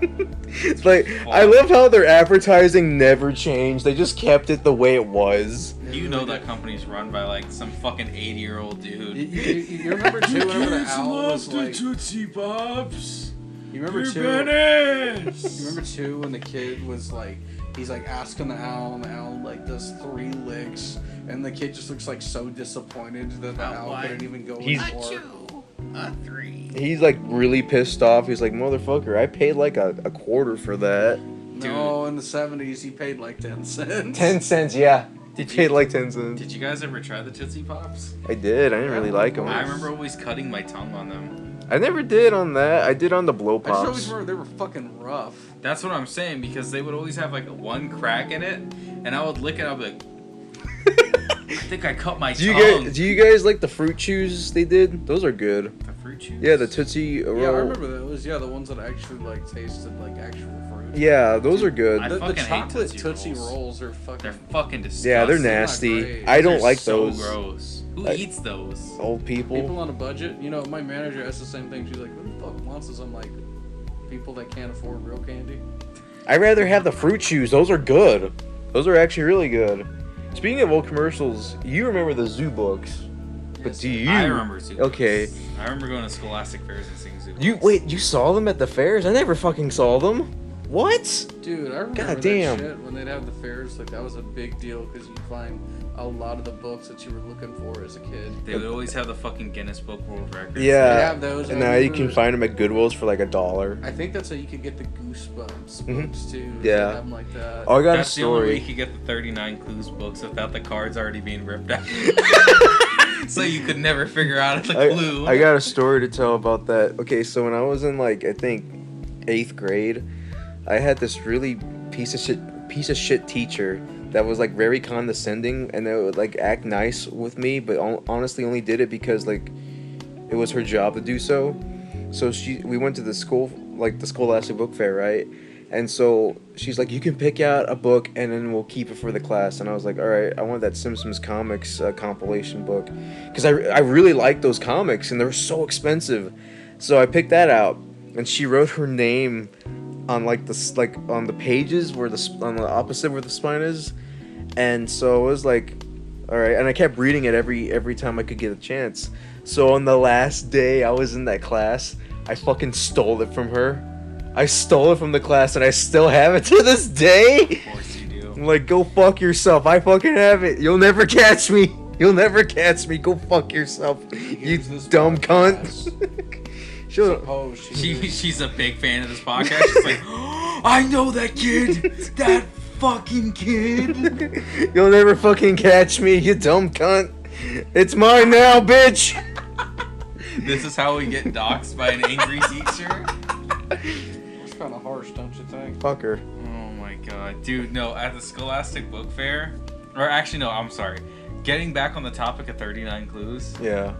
It's like, I love how their advertising never changed. They just kept it the way it was. You know that company's run by like some fucking 80-year-old dude. You remember too whenever the owl was like. Tootsie Pops. You remember too. You remember too when the kid was like, he's like asking the owl, and the owl like does 3 licks, and the kid just looks like so disappointed that the owl couldn't even go anymore. A 3. He's like really pissed off. He's like, motherfucker, I paid like a quarter for that. No, in the 70s he paid like 10 cents. 10 cents, yeah. Did Paid you like 10 cents. Did you guys ever try the Tootsie Pops? I did. I didn't really like them. I remember always cutting my tongue on them. I never did on that. I did on the blow I just always pops. remember they were fucking rough. That's what I'm saying, because they would always have like one crack in it, and I would lick it. I'd be like, I think I cut my Do tongue. you guys like the fruit chews they did? Those are good. The fruit chews? Yeah, the Tootsie Roll. Yeah, I remember those. Yeah, the ones that actually like tasted like actual fruit. Yeah, those are good. I The fucking hate chocolate Tootsie Tootsie Rolls. Rolls are fucking. They're fucking disgusting. Yeah, they're not nasty. great. I don't They're like so those. gross. Who Like- eats those? Old People people. on a budget. You know, my manager asked the same thing. She's like, "Who the fuck wants this?" I'm like, "People that can't afford real candy." I'd rather have the fruit chews. Those are good. Those are actually really good. Speaking of old commercials, you remember the zoo books. But Yes, do you? I remember Zoo Okay. Books. I remember going to Scholastic fairs and seeing Zoo You Books. wait, you saw them at the fairs? I never fucking saw them. What? Dude, I remember God damn. that shit when they'd have the fairs. Like that was a big deal because you'd find a lot of the books that you were looking for as a kid. They would always have the fucking Guinness Book World Records. Yeah. They have those. And I now you remember- can find them at Goodwill's for like $1. I think that's how you could get the Goosebumps Mhm. books too. Yeah. They have them like that. Oh, I got That's a the only way story. you could get the 39 Clues books without the cards already being ripped out. So you could never figure out the clue. I got a story to tell about that. Okay, so when I was in like I think 8th grade, I had this really piece of shit teacher that was like very condescending, and they would like act nice with me, but honestly only did it because like it was her job to do so. So we went to the school, like the Scholastic Book Fair, right? And so she's like, you can pick out a book and then we'll keep it for the class. And I was like, all right, I want that Simpsons comics compilation book, because I really like those comics and they're so expensive. So I picked that out, and she wrote her name on like on the pages where on the opposite where the spine is. And so it was like, all right, and I kept reading it every time I could get a chance. So on the last day I was in that class, I fucking stole it from her. I stole it from the class, and I still have it to this day. Of course you do. I'm like, go fuck yourself. I fucking have it. You'll never catch me. You'll never catch me. Go fuck yourself. You Here's this dumb podcast. cunt. She'll, Suppose She's a big fan of this podcast. She's like, I know that kid. That fucking kid. you'll never fucking catch me, you dumb cunt. It's mine now, bitch. This is how we get doxxed by an angry teacher. It's kind of harsh, don't you think? Fuck her. Oh my god. Dude, no, at the Scholastic Book Fair, or actually, no, I'm sorry. Getting back on the topic of 39 Clues, Yeah.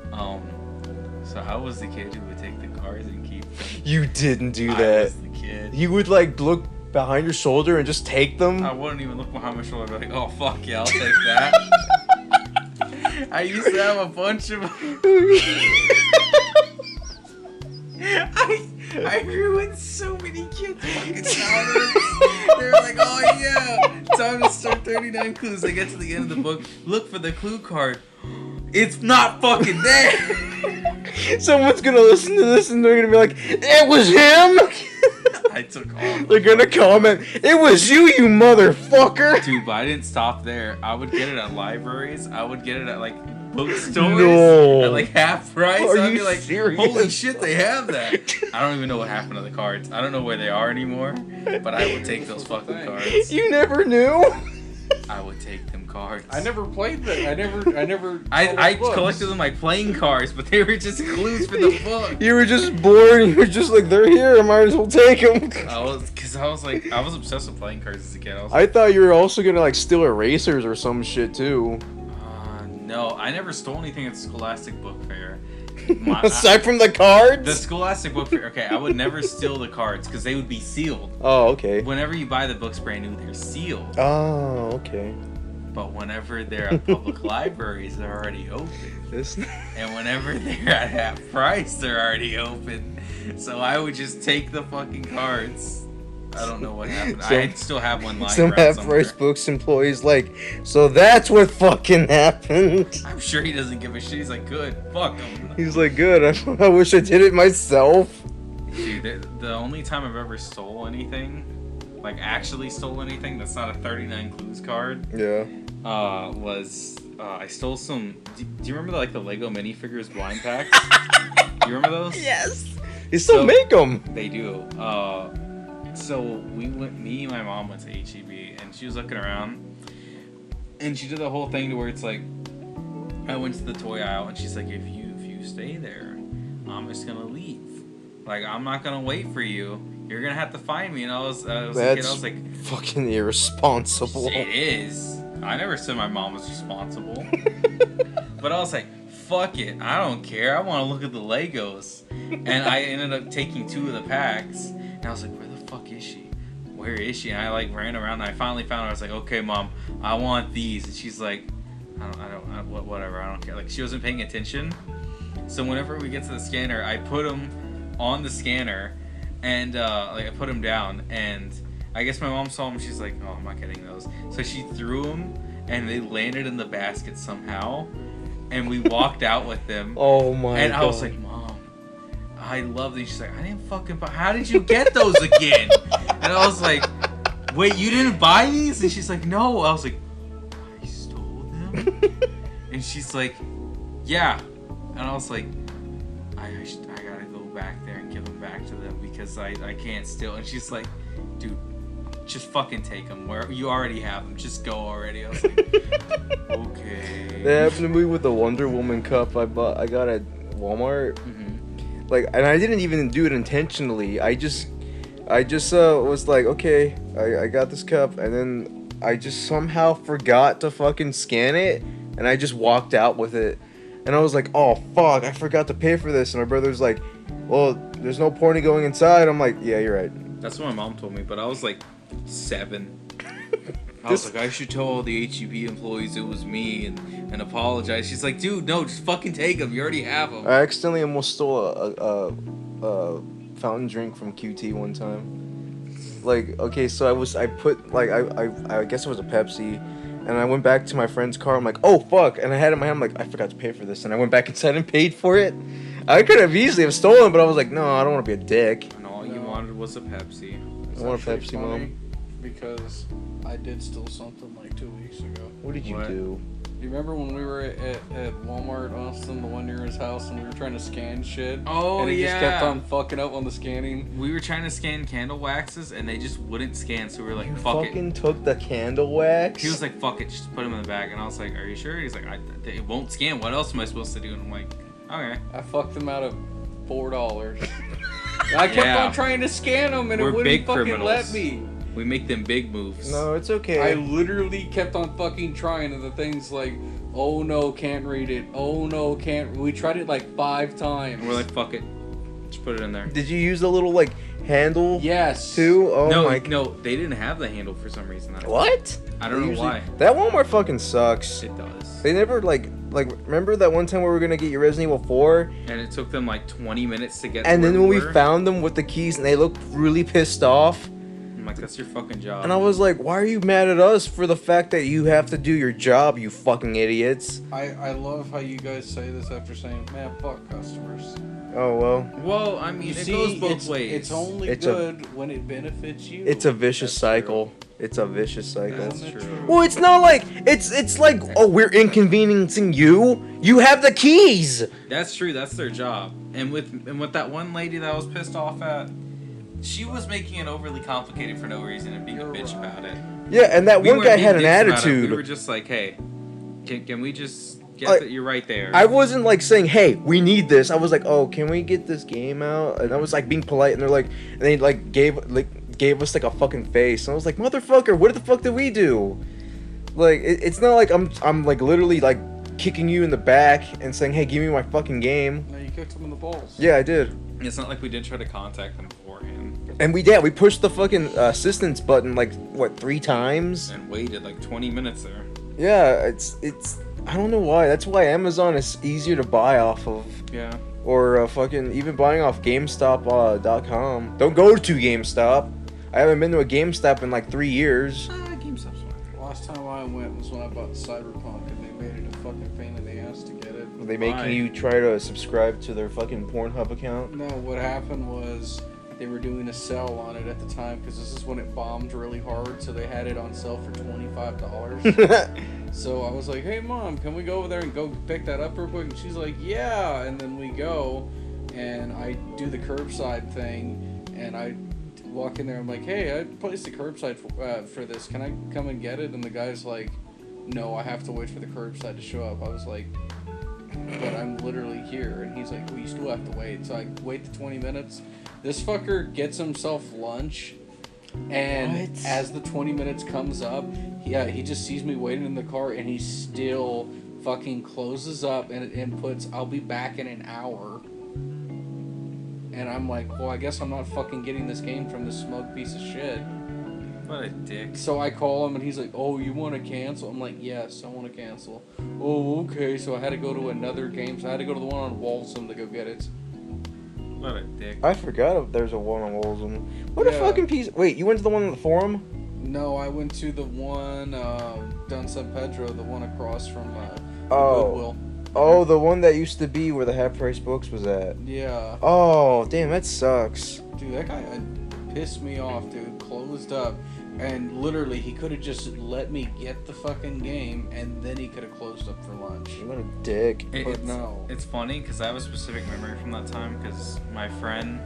so I was the kid who would take the cards and keep them. You didn't do I that. was the kid. You would like look behind your shoulder and just take them. I wouldn't even look behind my shoulder. I'd be like, oh, fuck yeah, I'll take that. I used to have a bunch of... I ruined so many kids' fucking childhoods. They were like, oh yeah, time to start 39 clues. They get to the end of the book, look for the clue card. It's not fucking there. Someone's gonna listen to this and they're gonna be like, it was him. I took all They're gonna comment, it was you motherfucker. Dude, but I didn't stop there. I would get it at libraries. I would get it at like bookstores No. at like half price. Are I'd you be like, serious? holy shit, they have that. I don't even know what happened to the cards. I don't know where they are anymore, but I would take those fucking cards. You never knew? I would take them cards. I never played that. I never. I collected them like playing cards, but they were just clues for the book. You were just bored. You were just like, they're here. I might as well take them. I was obsessed with playing cards as a kid. I thought you were also gonna like steal erasers or some shit too. No, I never stole anything at the Scholastic Book Fair. Aside from the cards? The Scholastic Book Fair. Okay, I would never steal the cards because they would be sealed. Oh, okay. Whenever you buy the books brand new, they're sealed. Oh, okay. But whenever they're at public libraries, they're already open. And whenever they're at half price, they're already open. So I would just take the fucking cards. I don't know what happened. I still have one lying Some around half-price somewhere. books employees like, so that's what fucking happened. I'm sure he doesn't give a shit. He's like, good, fuck him. He's like, good. I wish I did it myself. Dude, the only time I've ever stole anything, like actually stole anything that's not a 39 Clues card, Yeah. was I stole some. Do you remember the Lego minifigures blind packs? Do you remember those? Yes. They still make them. They do. So me and my mom went to HEB, and she was looking around, and she did the whole thing to where it's like, I went to the toy aisle, and she's like, if you stay there, I'm just gonna leave. Like, I'm not gonna wait for you. You're gonna have to find me. And I was a kid, I was like, fucking irresponsible. it is. I never said my mom was responsible. But I was like, fuck it. I don't care. I want to look at the Legos. And I ended up taking 2 of the packs. And I was like, where the fuck is she? Where is she? And I ran around, and I finally found her. I was like, okay, Mom, I want these. And she's like, whatever. I don't care. Like, she wasn't paying attention. So whenever we get to the scanner, I put them on the scanner, and I put them down, and I guess my mom saw them. She's like, oh, I'm not getting those. So she threw them, and they landed in the basket somehow, and we walked out with them. Oh my god. And I was like, Mom, I love these. She's like, I didn't fucking buy. How did you get those again? And I was like, wait, you didn't buy these? And she's like, no. I was like, I stole them? And she's like, yeah. And I was like, I gotta go back there and give them back to them because I can't steal. And she's like, dude, just fucking take them. You already have them. Just go already. I was like, okay. That happened to me with the Wonder Woman cup I got at Walmart. Mm-hmm. Like, and I didn't even do it intentionally. I just was like, okay, I got this cup, and then I just somehow forgot to fucking scan it, and I just walked out with it. And I was like, oh fuck, I forgot to pay for this. And my brother's like, well, there's no point in going inside. I'm like, yeah, you're right. That's what my mom told me, but I was like 7. I was like, I should tell all the HEB employees it was me and apologize. She's like, dude, no, just fucking take them. You already have them. I accidentally almost stole a fountain drink from QT one time. Like, okay, so I guess it was a Pepsi, and I went back to my friend's car. I'm like, oh fuck, and I had it in my hand. I'm like, I forgot to pay for this, and I went back inside and paid for it. I could have easily have stolen, but I was like, no, I don't want to be a dick. And all you wanted was a Pepsi. I want a Pepsi, Mom. Because I did steal something like 2 weeks ago. What did you What? do? Do you remember when we were at Walmart, Austin, the one near his house, and we were trying to scan shit? Oh, and he just yeah. kept on fucking up on the scanning. We were trying to scan candle waxes, and they just wouldn't scan, so we were like, You fuck fucking it. took the candle wax? He was like, fuck it, just put them in the bag. And I was like, are you sure? He's like, it won't scan. What else am I supposed to do? And I'm like, okay. I fucked him out of $4. I kept Yeah. on trying to scan them, and We're it wouldn't big fucking criminals. let me. We make them big moves. No, it's okay. I literally kept on fucking trying, and the things like, oh no, can't read it. Oh no, can't. We tried it like 5 times. And we're like, fuck it. Just put it in there. Did you use the little like handle? yes. Too? Oh no, my. no, they didn't have the handle for some reason. What? I don't They know usually- why. That Walmart fucking sucks. It does. They never like remember that one time we were gonna get your Resident Evil 4, And it took them like 20 minutes to get and to then where when we were. found them with the keys and they looked really pissed off, I'm like, that's your fucking job. and I was like, why are you mad at us for the fact that you have to do your job, you fucking idiots? I love how you guys say this after saying, man, fuck customers. Oh well. Well, I mean, it goes both ways. It's only It's good when it benefits you. It's a vicious That's cycle. true. It's a vicious cycle. That's Isn't it true. Well, it's not like it's like, oh, we're inconveniencing you. You have the keys. That's true. That's their job. And with that one lady that I was pissed off at, she was making it overly complicated for no reason and being a bitch about it. Yeah, and that We one weren't guy being had an dicks about it. attitude. We were just like, hey, can we just get Like, that you're right there? I wasn't like saying, "Hey, we need this." I was like, "Oh, can we get this game out?" And I was like being polite, and they're like, and they like gave us like a fucking face, and I was like, "Motherfucker, what the fuck did we do?" Like, it's not like I'm like literally like kicking you in the back and saying, "Hey, give me my fucking game." No, you kicked him in the balls. Yeah, I did. It's not like we did try to contact them beforehand And we did. We pushed the fucking assistance button like what 3 times. and waited like 20 minutes there. Yeah, it's. I don't know why. That's why Amazon is easier to buy off of. Yeah. Or fucking even buying off GameStop.com. Don't go to GameStop. I haven't been to a GameStop in like 3 years. GameStop's fine. Last time I went was when I bought Cyberpunk, and they made it a fucking pain in the ass to get it. Are they Why? making you try to subscribe to their fucking Pornhub account? No, what happened was they were doing a sale on it at the time because this is when it bombed really hard, so they had it on sale for $25. So I was like, "Hey mom, can we go over there and go pick that up real quick?" And she's like, "Yeah." And then we go, and I do the curbside thing, and I walk in there. I'm like, "Hey, I placed the curbside for this. Can I come and get it?" And the guy's like, "No, I have to wait for the curbside to show up." I was like, "But I'm literally here." And he's like, "Well, you still have to wait." So I wait the 20 minutes. This fucker gets himself lunch, and What? as the 20 minutes comes up, he just sees me waiting in the car, and he still fucking closes up and puts, "I'll be back in an hour." And I'm like, well, I guess I'm not fucking getting this game from this smug piece of shit. What a dick. So I call him, and he's like, "Oh, you want to cancel?" I'm like, "Yes, I want to cancel." "Oh, okay." So I had to go to another game. So I had to go to the one on Walsum to go get it. What a dick. I forgot if there's a one on Wolzum. What a Yeah. fucking piece. Wait, you went to the one on the forum? No, I went to the one down San Pedro, the one across from the Oh. Goodwill. Oh, the one that used to be where the Half Price Books was at. Yeah. Oh, damn, that sucks. Dude, that guy pissed me off, dude. Closed up. And literally, he could have just let me get the fucking game, and then he could have closed up for lunch. What a dick. But no. It's funny because I have a specific memory from that time because my friend,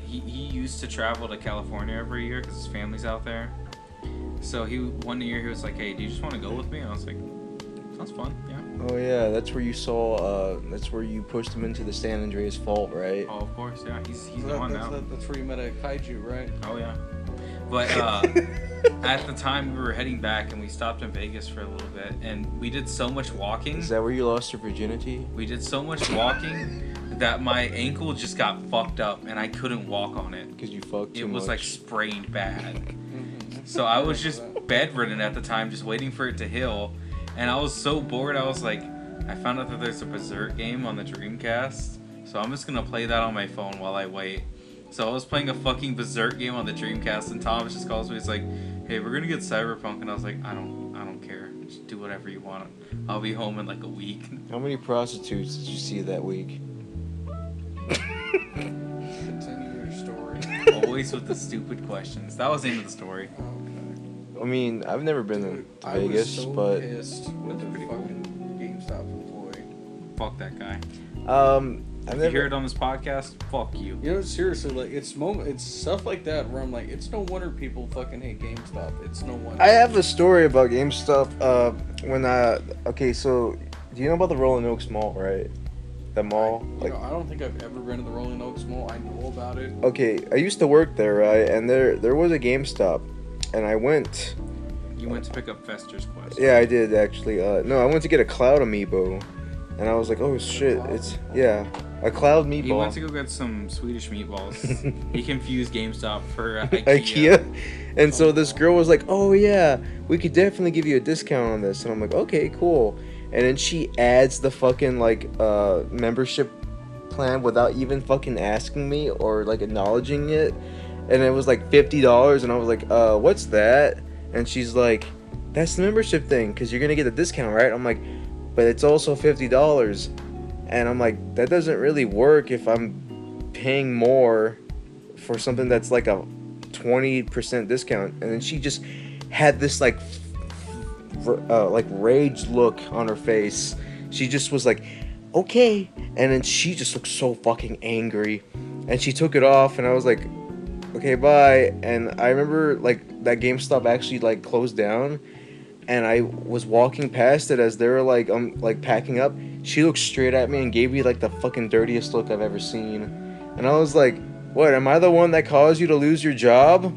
he used to travel to California every year because his family's out there. So one year he was like, "Hey, do you just want to go with me?" And I was like, "Sounds fun, yeah." Oh yeah, that's where you saw. That's where you pushed him into the San Andreas Fault, right? Oh, of course, yeah. He's So the one now. that's where you met a kaiju, right? Oh yeah. But at the time we were heading back and we stopped in Vegas for a little bit and we did so much walking. Is that where you lost your virginity? We did so much walking that my ankle just got fucked up and I couldn't walk on it. Because you fucked too It was much. like sprained bad. Mm-hmm. So I was just bedridden at the time, just waiting for it to heal. And I was so bored, I was like, I found out that there's a Berserk game on the Dreamcast. So I'm just gonna play that on my phone while I wait. So I was playing a fucking Berserk game on the Dreamcast and Thomas just calls me, he's like, "Hey, we're gonna get Cyberpunk," and I was like, I don't care. Just do whatever you want. I'll be home in like a week. How many prostitutes did you see that week? Continue your story. Always with the stupid questions. That was the end of the story. Okay. I mean, I've never been Dude, to I Vegas, was so but pissed with the Pretty cool. fucking GameStop employee. Fuck that guy. I've If never. you hear it on this podcast, fuck you. You know, seriously, like it's stuff like that where I'm like, it's no wonder people fucking hate GameStop. It's no wonder. I have a story about GameStop. Okay, so do you know about the Rolling Oaks Mall, right? The mall, You know, I don't think I've ever been to the Rolling Oaks Mall. I know about it. Okay, I used to work there, right? And there was a GameStop, and I went. You went to pick up Fester's Quest. Yeah, I did actually. No, I went to get a Cloud amiibo, and I was like, oh shit, it's a Cloud meatball. He went to go get some Swedish meatballs. He confused GameStop for IKEA. IKEA. And so this girl was like, oh yeah, we could definitely give you a discount on this. And I'm like, okay, cool. And then she adds the fucking like membership plan without even fucking asking me or like acknowledging it. And it was like $50, and I was like, what's that? And she's like, that's the membership thing, because you're gonna get a discount, right? I'm like, but it's also $50. And I'm like, that doesn't really work if I'm paying more for something that's like a 20% discount. And then she just had this like rage look on her face. She just was like, okay. And then she just looked so fucking angry. And she took it off, and I was like, okay, bye. And I remember like that GameStop actually like closed down, and I was walking past it as they were like packing up. She looked straight at me and gave me like the fucking dirtiest look I've ever seen. And I was like, what, am I the one that caused you to lose your job?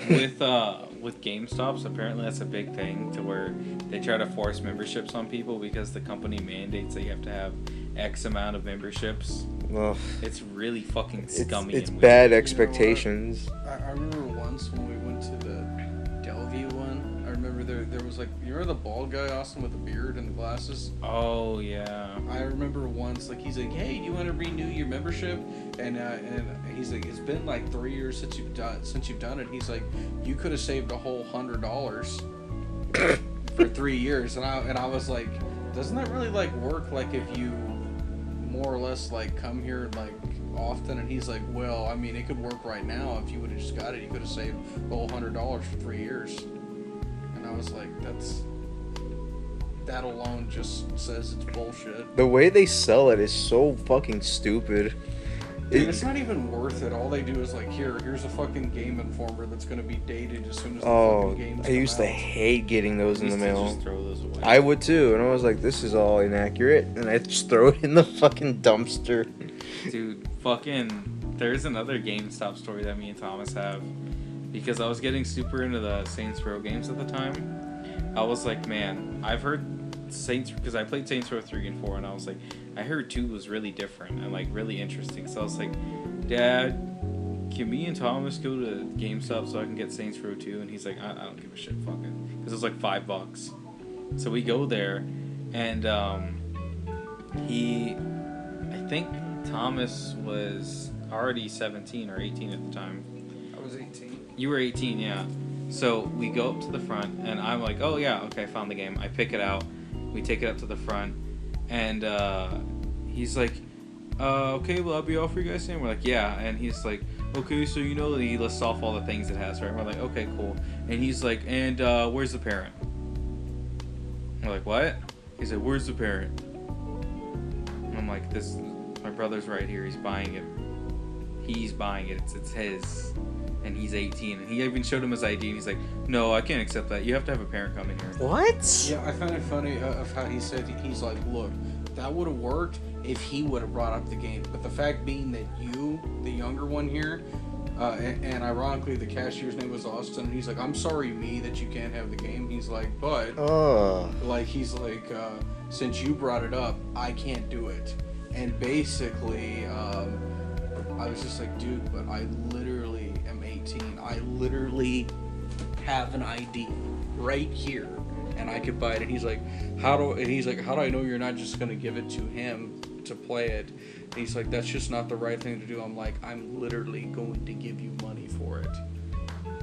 With GameStops, apparently that's a big thing to where they try to force memberships on people because the company mandates that you have to have X amount of memberships. Ugh. It's really fucking scummy. It's and bad weird. expectations. expectations. I remember once when we went to the Delview one. I remember there was like, you remember the bald guy, Austin, with the beard and the glasses? Oh yeah. I remember once, like, he's like, hey, do you want to renew your membership? And he's like, it's been like 3 years since you've done it. He's like, you could have saved a whole $100 for 3 years. And I was like, doesn't that really like work? Like if you more or less like come here like often? And he's like, well, I mean, it could work right now. If you would have just got it, you could have saved a whole $100 for 3 years. And I was like, that alone just says it's bullshit. The way they sell it is so fucking stupid. Dude, it's not even worth it. All they do is like, here's a fucking Game Informer that's gonna be dated as soon as the fucking games I used to hate getting those in the Used to mail. just throw those away. I would too, and I was like, this is all inaccurate, and I just throw it in the fucking dumpster. Dude, fucking, there's another GameStop story that me and Thomas have, because I was getting super into the Saints Row games at the time. I was like, man, I've heard Saints, because I played Saints Row 3 and 4, and I was like, I heard 2 was really different and like really interesting. So I was like, Dad, can me and Thomas go to GameStop so I can get Saints Row 2? And he's like, I don't give a shit, fuck it, because it was like $5. So we go there, and I think Thomas was already 17 or 18 at the time. I was 18. You were 18, yeah. So we go up to the front, and I'm like, oh yeah, okay, I found the game. I pick it out. We take it up to the front, and he's like, okay, will I be all for you guys soon? We're like, yeah. And he's like, okay, so you know that he lists off all the things it has, right? We're like, okay, cool. And he's like, and where's the parent? We're like, what? He's like, where's the parent? And I'm like, my brother's right here. He's buying it. He's buying it. It's his. And he's 18. And he even showed him his ID, and he's like, no, I can't accept that. You have to have a parent come in here. What? Yeah, I found it funny of how he said, he's like, look, that would have worked if he would have brought up the game. But the fact being that you, the younger one here, and ironically the cashier's name was Austin, he's like, I'm sorry, me, that you can't have the game. He's like, but, he's like, since you brought it up, I can't do it. And basically, I was just like, dude, but I literally am 18. I literally have an ID right here, and I could buy it. And he's like, how do I know you're not just gonna give it to him to play it? And he's like, that's just not the right thing to do. I'm like, I'm literally going to give you money for it.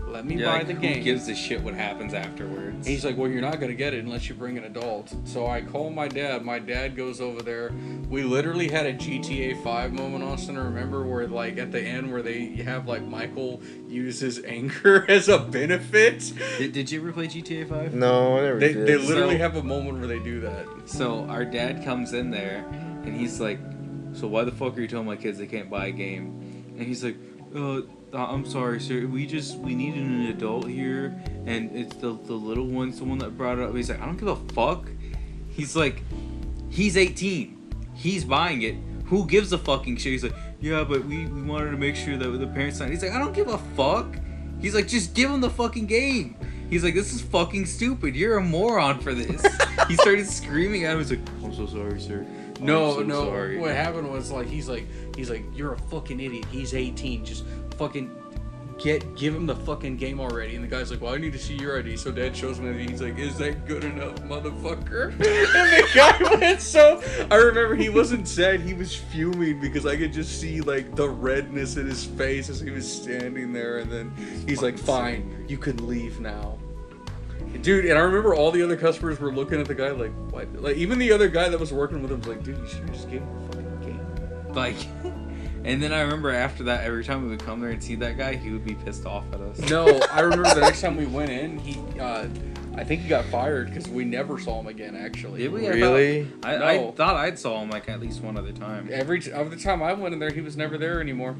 Let me buy like, the who game. gives a shit what happens afterwards? And he's like, well, you're not going to get it unless you bring an adult. So I call my dad. My dad goes over there. We literally had a GTA 5 moment, Austin, remember, where like at the end where they have like Michael use his anger as a benefit. Did you ever play GTA 5? No, I never did. They literally have a moment where they do that. So our dad comes in there, and he's like, so why the fuck are you telling my kids they can't buy a game? And he's like, I'm sorry, sir. We needed an adult here, and it's the little one's the one that brought it up. He's like, I don't give a fuck. He's like, he's 18. He's buying it. Who gives a fucking shit? He's like, yeah, but we wanted to make sure that the parents signed. He's like, I don't give a fuck. He's like, just give him the fucking game. He's like, this is fucking stupid. You're a moron for this. He started screaming at him. He's like, I'm so sorry, sir. No. Sorry. What happened was like he's like, you're a fucking idiot. He's 18. Just fucking give him the fucking game already. And the guy's like, well, I need to see your ID. So dad shows him the ID. He's like, is that good enough, motherfucker? And the guy went so. I remember he wasn't sad. He was fuming because I could just see like the redness in his face as he was standing there. And then he's like, fine, you can leave now. Dude, and I remember all the other customers were looking at the guy like, what? Like, even the other guy that was working with him was like, dude, you should have just gave him a fucking game. Like, and then I remember after that, every time we would come there and see that guy, he would be pissed off at us. No, I remember the next time we went in, I think he got fired because we never saw him again, actually. Did we? Really? I thought I'd saw him like at least one other time. Every time I went in there, he was never there anymore.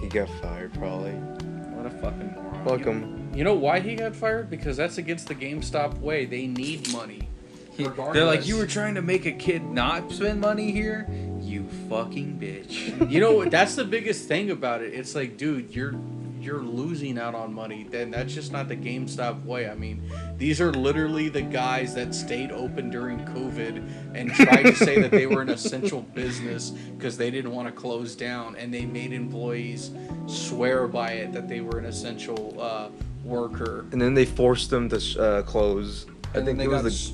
He got fired, probably. What a fucking moron. Fuck him. You know why he got fired? Because that's against the GameStop way. They need money. They're like, you were trying to make a kid not spend money here? You fucking bitch. You know, that's the biggest thing about it. It's like, dude, you're losing out on money. Then that's just not the GameStop way. I mean, these are literally the guys that stayed open during COVID and tried to say that they were an essential business because they didn't want to close down, and they made employees swear by it that they were an essential worker. And then they forced them to close. I And think then it they was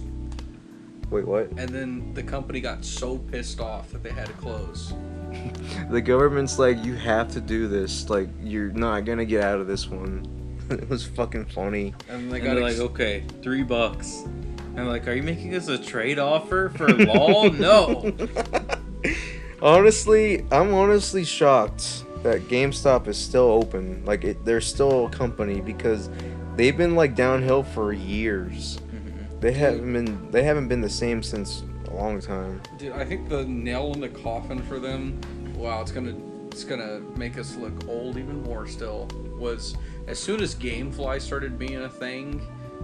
Wait, what? And then the company got so pissed off that they had to close. The government's like, you have to do this. Like, you're not gonna get out of this one. It was fucking funny. And they And got they're like, okay, $3. And like, are you making us a trade offer for law? No. Honestly, I'm honestly shocked that GameStop is still open. Like, they're still a company because they've been like downhill for years. They haven't been the same since a long time. Dude, I think the nail in the coffin for them, wow, it's gonna make us look old even more still, was as soon as GameFly started being a thing,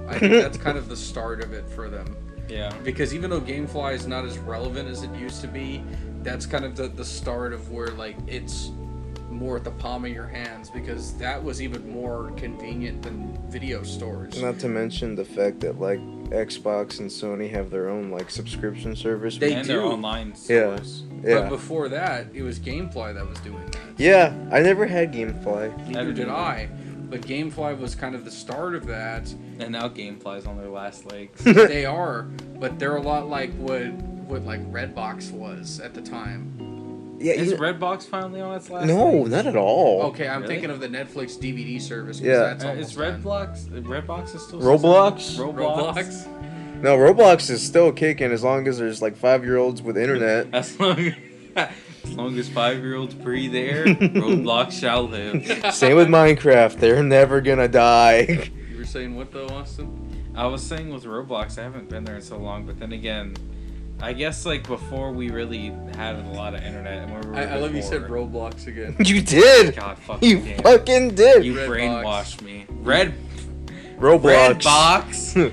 I think that's kind of the start of it for them. Yeah. Because even though GameFly is not as relevant as it used to be, that's kind of the start of where like it's more at the palm of your hands, because that was even more convenient than video stores. Not to mention the fact that like Xbox and Sony have their own like subscription service. They and do. their online Yeah. stores. But Yeah. before that, it was GameFly that was doing that. Yeah, I never had GameFly. Neither did I. But GameFly was kind of the start of that. And now GameFly's on their last legs. They are, but they're a lot like what like Redbox was at the time. Yeah, Is Redbox finally on its last no, legs? not at all. Okay, I'm Really? thinking of the Netflix DVD service. 'cause Yeah. that's Is almost done. Redbox is still Roblox? Roblox? No, Roblox is still kicking as long as there's like 5-year-olds with internet. As long as 5-year-olds breathe air, Roblox shall live. Same with Minecraft. They're never gonna die. You were saying what though, Austin? I was saying with Roblox, I haven't been there in so long, but then again, I guess like before we really had a lot of internet. And we were I love you said before- Roblox again. You did. God fucking You damn. fucking did. You Redbox. brainwashed me. Redbox.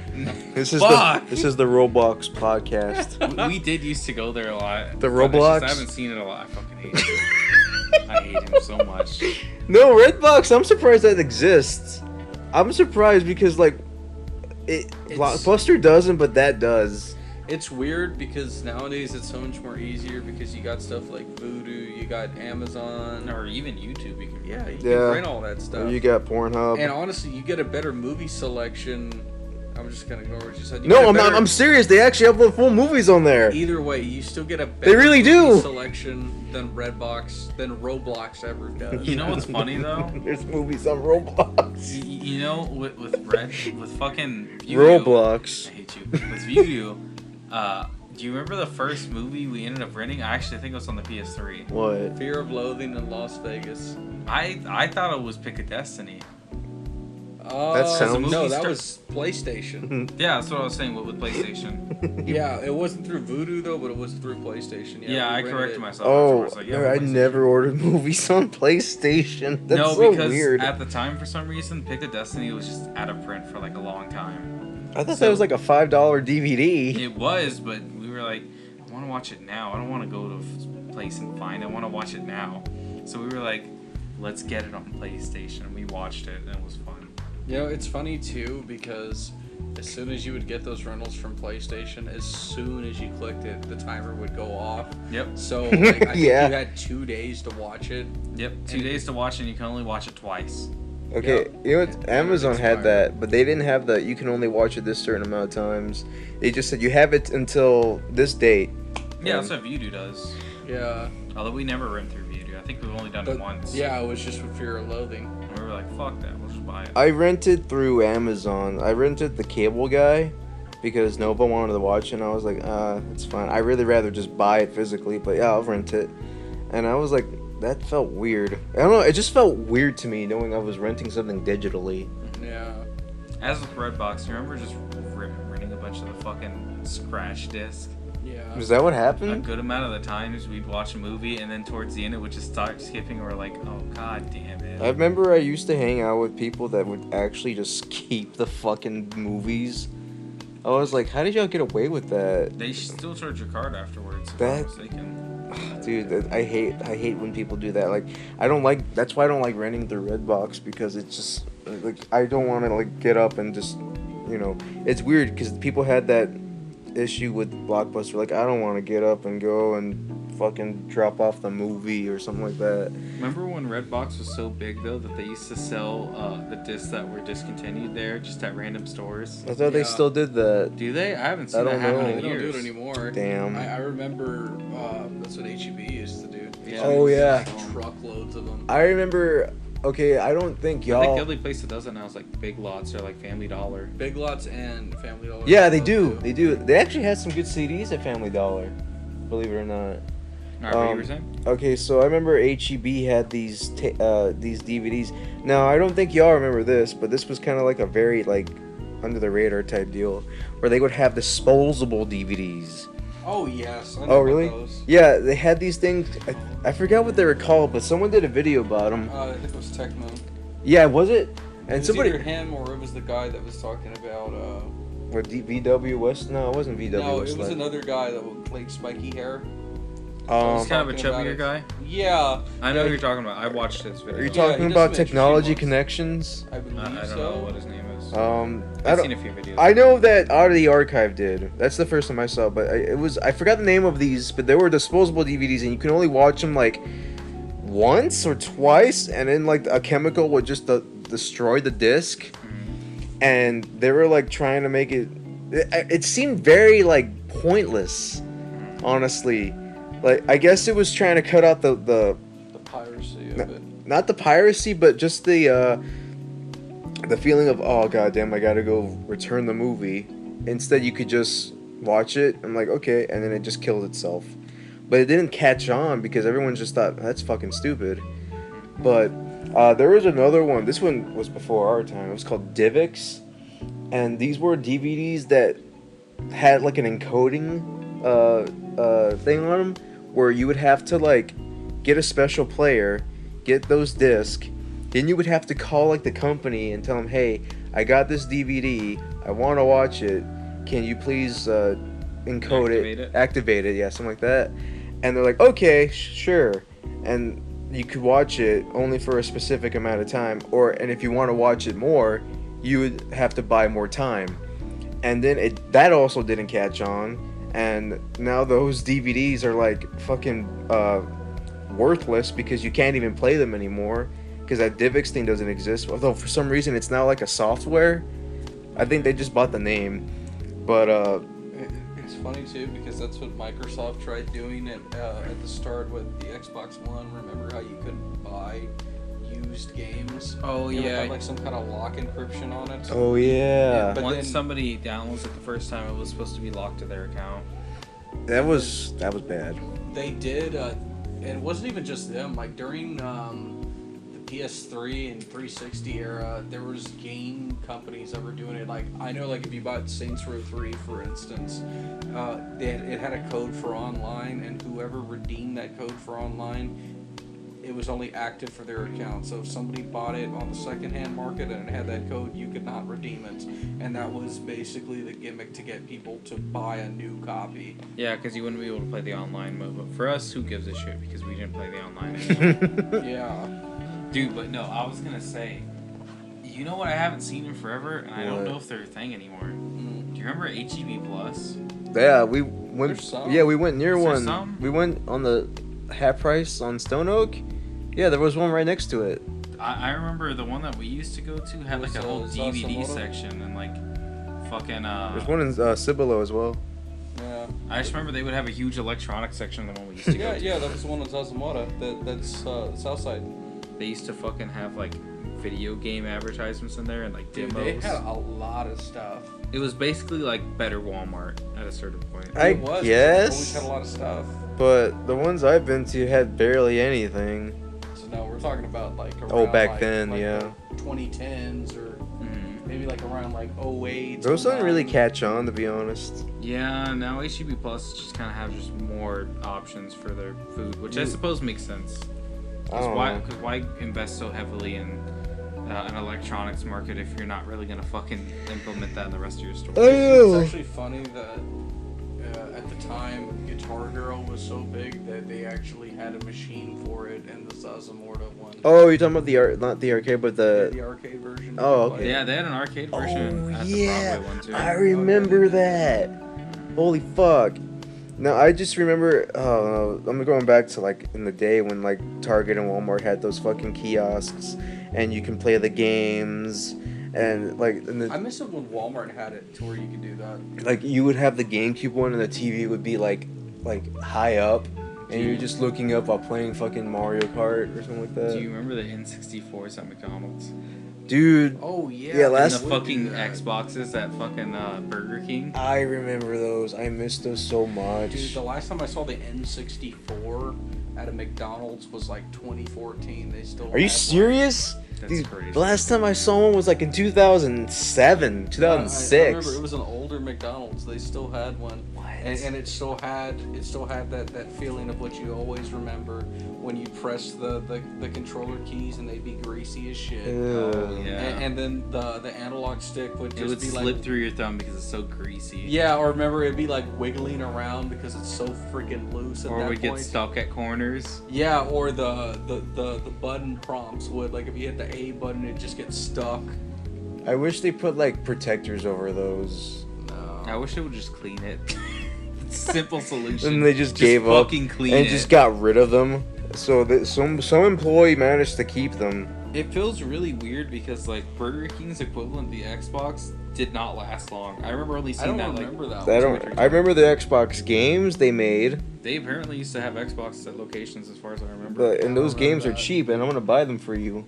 This is Fuck. this is the Roblox podcast. We did used to go there a lot. The but it's just Roblox? I haven't seen it a lot. I fucking hate him. I hate him so much. No, Redbox. I'm surprised that exists. I'm surprised because like it Blockbuster doesn't, but that does. It's weird because nowadays it's so much more easier because you got stuff like Voodoo, you got Amazon, Or even YouTube. You can you Yeah. can print all that stuff. You got Pornhub. And honestly, you get a better movie selection. I'm just gonna ignore what you said. You No, get a I'm not. better- I'm serious. They actually have the full movies on there. Either way, you still get a better They really movie do. selection than Redbox, than Roblox ever does. You know what's funny though? There's movies on Roblox. You know, with fucking View, Roblox. I hate you. With View, do you remember the first movie we ended up renting? I actually think it was on the PS3. What? Fear of Loathing in Las Vegas. I thought it was Pick a Destiny. That sounds- no, Movie that star- was PlayStation. Yeah, that's what I was saying with PlayStation. Yeah, it wasn't through Voodoo though, but it was through PlayStation. Yeah, we I rented corrected it. myself. Oh, afterwards, like, yeah, no, I PlayStation. never ordered movies on PlayStation. That's No, so because weird. at the time, for some reason, Pick a Destiny was just out of print for like a long time. I thought so- that was like a $5 DVD. It was, but we were like, I want to watch it now. I don't want to go to a place and find it. I want to watch it now. So we were like, let's get it on PlayStation. We watched it, and it was fun. You know, it's funny too because as soon as you would get those rentals from PlayStation, as soon as you clicked it, the timer would go off. Yep. So like, I think Yeah. you had 2 days to watch it. Yep. 2 days to watch, and you can only watch it twice. Okay, Yep. you know what? And Amazon it's had expired. that, but they didn't have the you can only watch it this certain amount of times. They just said you have it until this date. Yeah, that's what Vudu does. Yeah. Although we never rent through Vudu. I think we've only done But it once. yeah, it was just with Fear of Loathing. And we were like, fuck that. We'll just buy it. I rented through Amazon. I rented the cable guy because Nova wanted to watch it, and I was like, it's fine. I really rather just buy it physically, but yeah, I'll rent it. And I was like, that felt weird. I don't know, it just felt weird to me knowing I was renting something digitally. Yeah. As with Redbox, you remember just renting a bunch of the fucking scratch disc? Yeah. Is that what A happened? good amount of the times we'd watch a movie and then towards the end it would just start skipping, or like, oh god damn it. I remember I used to hang out with people that would actually just keep the fucking movies. I was like, how did y'all get away with that? They should still charge your card afterwards if That- I'm mistaken. Dude, I hate when people do that. Like, I don't like. That's why I don't like renting through Redbox, because it's just like I don't want to like get up and just, you know, it's weird because people had that issue with Blockbuster. Like, I don't want to get up and go and fucking drop off the movie or something like that. Remember when Redbox was so big though that they used to sell the discs that were discontinued there just at random stores? I thought they Yeah. still did that. Do they? I haven't seen I that don't happen know. in They don't years. do it anymore. Damn. I remember that's what HEB used to do. Yeah. Oh, yeah. Like, truckloads of them. I remember. Okay, I don't think I y'all. think the only place that does it now is like Big Lots or like Family Dollar. Big Lots and Family Dollar. Yeah, they both do. They do. They actually had some good CDs at Family Dollar. Believe it or not. Alright, what you were saying? Okay, so I remember HEB had these DVDs. Now I don't think y'all remember this, but this was kind of like a very like under the radar type deal, where they would have disposable DVDs. Oh yes. I know Oh about really? Those. Yeah, they had these things. I forgot what they were called, but someone did a video about them. I think it was Tecmo. Yeah, was it? It And was somebody. either him or it was the guy that was talking about. Or VW West? No, it wasn't VW No, West. it was another guy that would like spiky hair. He's Um, kind of a talking about chubbier it. guy. Yeah. I know Yeah, who you're talking about. I watched his are video. you Yeah, talking he does about mention Technology ones. Connections? I believe I don't so. know what his name is. I I've don't. seen a few videos. I know that Out of the Archive did. That's the first time I saw it, but I forgot the name of these, but they were disposable DVDs, and you can only watch them like once or twice, and then like a chemical would just destroy the disc, Mhm. and they were like trying to make it. It seemed very like pointless, honestly. Like I guess it was trying to cut out the The piracy of it. not the piracy, but just the feeling of, oh goddamn, I gotta go return the movie. Instead, you could just watch it. I'm like, okay, and then it just killed itself. But it didn't catch on because everyone just thought that's fucking stupid. But there was another one. This one was before our time. It was called Divx, and these were DVDs that had like an encoding thing on them, where you would have to like get a special player, get those discs, then you would have to call like the company and tell them, hey, I got this DVD, I want to watch it, can you please encode activate it, yeah, something like that. And they're like, okay, sure. And you could watch it only for a specific amount of time, and if you want to watch it more, you would have to buy more time. And then that also didn't catch on, and now those DVDs are like fucking worthless because you can't even play them anymore because that DivX thing doesn't exist. Although for some reason it's now like a software. I think they just bought the name, but It's funny too because that's what Microsoft tried doing at the start with the Xbox One. Remember how you couldn't buy used games? Oh It would yeah. have like some kind of lock encryption on it. oh yeah, But Once then- somebody downloads it the first time, it was supposed to be locked to their account. that was bad. They did, and it wasn't even just them. Like during the PS3 and 360 era, there was game companies that were doing it. Like I know, like if you bought Saints Row 3, for instance, it had a code for online, and whoever redeemed that code for online, it was only active for their account. So if somebody bought it on the secondhand market and it had that code, you could not redeem it. And that was basically the gimmick to get people to buy a new copy. Yeah, because you wouldn't be able to play the online mode. But for us, who gives a shit? Because we didn't play the online anymore. Yeah. Dude, but no, I was gonna say, you know what I haven't seen in forever, and I don't What? know if they're a thing anymore. Mm. Do you remember HEB Plus? Yeah, we went. There's some. Yeah, we went near Is there one. some? We went on the half price on Stone Oak. Yeah, there was one right next to it. I remember the one that we used to go to had like a Was, whole DVD Zasamora? section and like fucking There's one in Cibolo as well. Yeah. I just remember they would have a huge electronics section, the one we used to go to. Yeah, that was the one in Zasamora. That's Southside. They used to fucking have like video game advertisements in there and like Dude, demos. they had a lot of stuff. It was basically like better Walmart at a certain point. I It was, guess. Always had a lot of stuff. But the ones I've been to had barely anything. So no, we're talking about like around, Oh, back like, then, like yeah. the 2010s or maybe like around like 08. Those don't really 09. catch on, to be honest. Yeah, now HEB Plus just kind of have just more options for their food, which I suppose makes sense. I don't know. Because why invest so heavily in an electronics market if you're not really gonna fucking implement that in the rest of your store? Oh. It's actually funny that at the time Guitar Hero was so big that they actually had a machine for it in the Zazamorda one. Oh, you're talking about not the arcade, but the the. arcade version. Oh, okay. Yeah, they had an arcade version Oh at the yeah, Broadway one too. I remember that. Holy fuck! Now I just remember. Oh, I'm going back to like in the day when like Target and Walmart had those fucking kiosks, and you can play the games, and like I miss it when Walmart had it to where you could do that. like you would have the GameCube one, and the TV would be like high up, and you're just looking up while playing fucking Mario Kart or something like that. Do you remember the N64s at McDonald's? Dude, Oh yeah. Yeah, And last- the fucking Xboxes at fucking Burger King? I remember those. I miss those so much. Dude, the last time I saw the N64 at a McDonald's was like 2014. They still. Are you had one. serious? That's Dude, crazy. the last time I saw one was like in 2007, I 2006. remember it was an older McDonald's. They still had one. What? And it still had that feeling of what you always remember when you press the controller keys and they'd be greasy as shit. Oh, yeah. And then the analog stick would just It would be slip like through your thumb because it's so greasy. yeah, or remember it'd be like wiggling around because it's so freaking loose at Or that would point. get stuck at corners. Yeah, or the button prompts would like if you hit the A button it just gets stuck. I wish they put like protectors over those. No. I wish they would just clean it. Simple solution. And they just gave up fucking clean and it. just got rid of them. So that some employee managed to keep them. It feels really weird because like Burger King's equivalent, the Xbox, did not last long. I remember only I seeing don't that remember like that I one. don't. I remember the Xbox games they made, they apparently used to have Xboxes at locations as far as I remember. but and I those remember games are that. cheap, and I'm gonna buy them for you.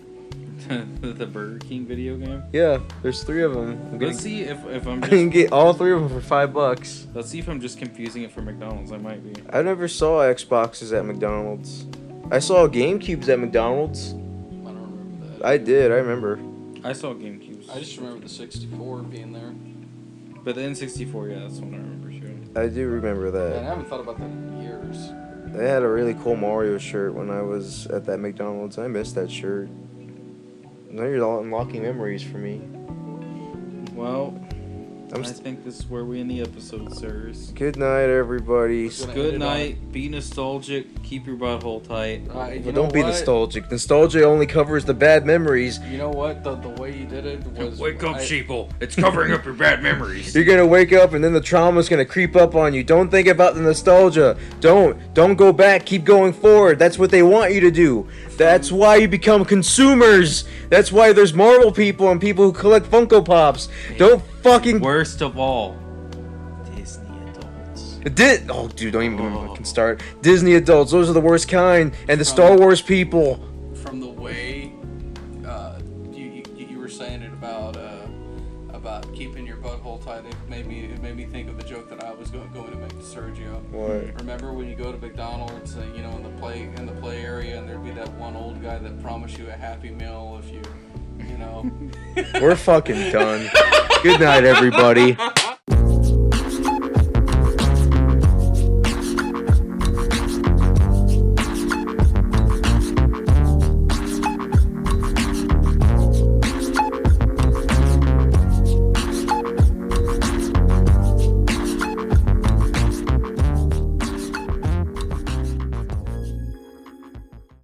the Burger King video game. Yeah, there's 3 of them. Let's see if I'm I can just get all 3 of them for $5. let's see if I'm just confusing it for McDonald's. I might be. I never saw Xboxes at McDonald's. I saw GameCubes at McDonald's. I don't remember that. I did. I remember. I saw GameCubes. I just remember the 64 being there. But the N64, yeah, that's what I remember shooting. I do remember Man, I that. haven't thought about that in years. They had a really cool Mario shirt when I was at that McDonald's. I missed that shirt. Now you're all unlocking memories for me. Well, I'm I st- think this is where we end the episode, sirs. Good night, everybody. Gonna end Good it night. Be nostalgic. Keep your butthole tight. You But know don't be what? nostalgic. Nostalgia only covers the bad memories. You know what? The way you did it was. sheeple. It's covering up your bad memories. You're gonna wake up and then the trauma's gonna creep up on you. Don't think about the nostalgia. Don't go back. Keep going forward. That's what they want you to do. That's why you become consumers. That's why there's Marvel people and people who collect Funko Pops. Don't fucking Worst of all, Disney adults. Oh, dude, don't even fucking start. Disney adults, those are the worst kind. And the Star Wars people. From the way you were saying it about keeping your butthole tight, it made me think of the joke that I was going to make to Sergio. What? Remember when you go to McDonald's, you know, in the play area, and there'd be that one old guy that promised you a Happy Meal if you know. We're fucking done. Good night, everybody.